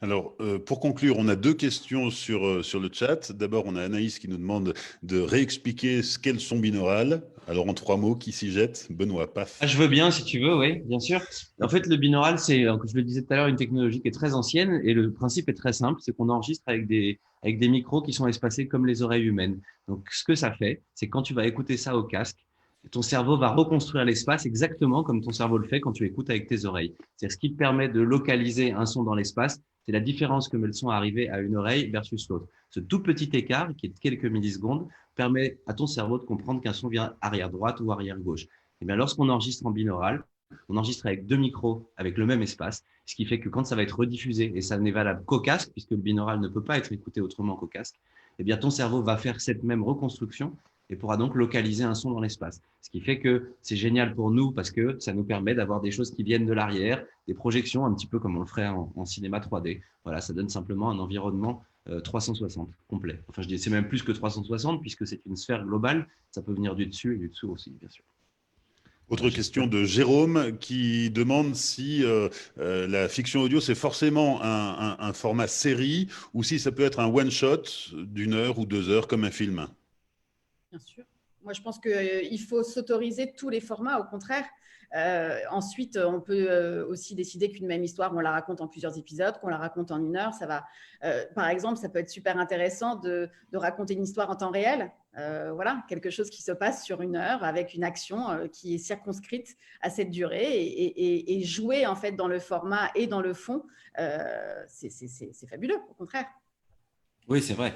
Alors, pour conclure, on a 2 questions sur le chat. D'abord, on a Anaïs qui nous demande de réexpliquer ce qu'est le son binaural. Alors, en 3 mots, qui s'y jette? Benoît, paf. Je veux bien, si tu veux, oui, bien sûr. En fait, le binaural, c'est, comme je le disais tout à l'heure, une technologie qui est très ancienne et le principe est très simple, c'est qu'on enregistre avec des micros qui sont espacés comme les oreilles humaines. Donc, ce que ça fait, c'est quand tu vas écouter ça au casque, ton cerveau va reconstruire l'espace exactement comme ton cerveau le fait quand tu écoutes avec tes oreilles. C'est ce qui te permet de localiser un son dans l'espace. C'est la différence que met le son arriver à une oreille versus l'autre. Ce tout petit écart, qui est de quelques millisecondes, permet à ton cerveau de comprendre qu'un son vient arrière droite ou arrière gauche. Et bien, lorsqu'on enregistre en binaural, on enregistre avec 2 micros avec le même espace, ce qui fait que quand ça va être rediffusé, et ça n'est valable qu'au casque, puisque le binaural ne peut pas être écouté autrement qu'au casque, eh bien, ton cerveau va faire cette même reconstruction et pourra donc localiser un son dans l'espace. Ce qui fait que c'est génial pour nous parce que ça nous permet d'avoir des choses qui viennent de l'arrière, des projections un petit peu comme on le ferait en cinéma 3D. Voilà, ça donne simplement un environnement 360 complet. Enfin, je dis c'est même plus que 360 puisque c'est une sphère globale. Ça peut venir du dessus et du dessous aussi, bien sûr. Autre question de Jérôme qui demande si la fiction audio, c'est forcément un format série ou si ça peut être un one-shot d'1 heure ou 2 heures comme un film. Bien sûr. Moi, je pense qu'il faut s'autoriser tous les formats, au contraire. Ensuite, on peut aussi décider qu'une même histoire, on la raconte en plusieurs épisodes, qu'on la raconte en 1 heure. Ça va, par exemple, ça peut être super intéressant de raconter une histoire en temps réel. Voilà, quelque chose qui se passe sur 1 heure avec une action qui est circonscrite à cette durée et jouer en fait dans le format et dans le fond, c'est fabuleux, au contraire. Oui, c'est vrai.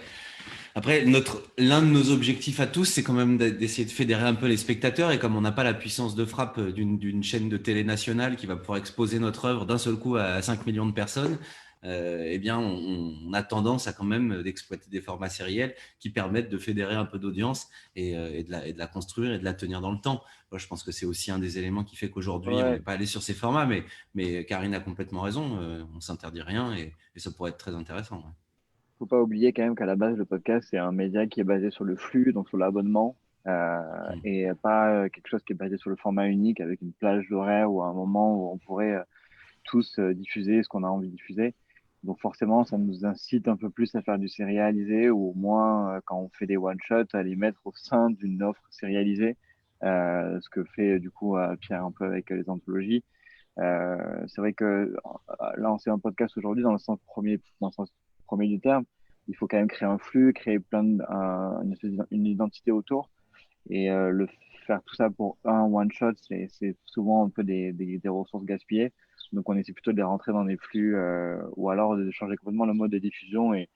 Après, l'un de nos objectifs à tous, c'est quand même d'essayer de fédérer un peu les spectateurs. Et comme on n'a pas la puissance de frappe d'une chaîne de télé nationale qui va pouvoir exposer notre œuvre d'un seul coup à 5 millions de personnes, eh bien, on a tendance à quand même d'exploiter des formats sériels qui permettent de fédérer un peu d'audience et de la construire et de la tenir dans le temps. Moi, je pense que c'est aussi un des éléments qui fait qu'aujourd'hui, on Ouais. n'est pas allé sur ces formats. Mais Karine a complètement raison. On ne s'interdit rien et ça pourrait être très intéressant. Ouais. Faut pas oublier quand même qu'à la base, le podcast, c'est un média qui est basé sur le flux, donc sur l'abonnement, Mm. et pas quelque chose qui est basé sur le format unique avec une plage d'horaire ou un moment où on pourrait tous diffuser ce qu'on a envie de diffuser. Donc forcément, ça nous incite un peu plus à faire du sérialisé ou au moins, quand on fait des one-shots, à les mettre au sein d'une offre sérialisée, ce que fait du coup Pierre un peu avec les anthologies. C'est vrai que là, on fait un podcast aujourd'hui dans le sens premier du terme. Il faut quand même créer un flux, créer une identité autour. Et faire tout ça pour un one shot, c'est souvent un peu des ressources gaspillées. Donc on essaie plutôt de les rentrer dans des flux ou alors de changer complètement le mode de diffusion et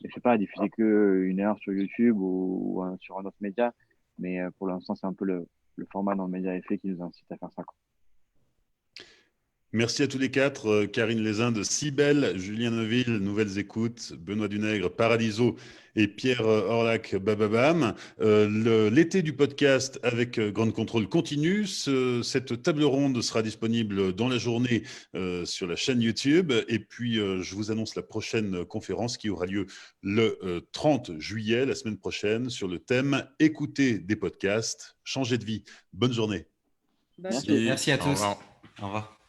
je sais pas, diffuser que une heure sur YouTube ou sur un autre média. Mais pour l'instant, c'est un peu le format dans le média effet qui nous incite à faire ça, quoi. Merci à tous les quatre, Karine Lézin de Cybelle, Julien Neuville, Nouvelles Écoutes, Benoît Dunègre, Paradiso et Pierre Orlac, Bababam. L'été du podcast avec Grande Contrôle continue. Cette table ronde sera disponible dans la journée sur la chaîne YouTube. Et puis, je vous annonce la prochaine conférence qui aura lieu le 30 juillet, la semaine prochaine, sur le thème « Écoutez des podcasts, changer de vie ». Bonne journée. Bonne Merci. Merci à Au tous. revoir. Au revoir.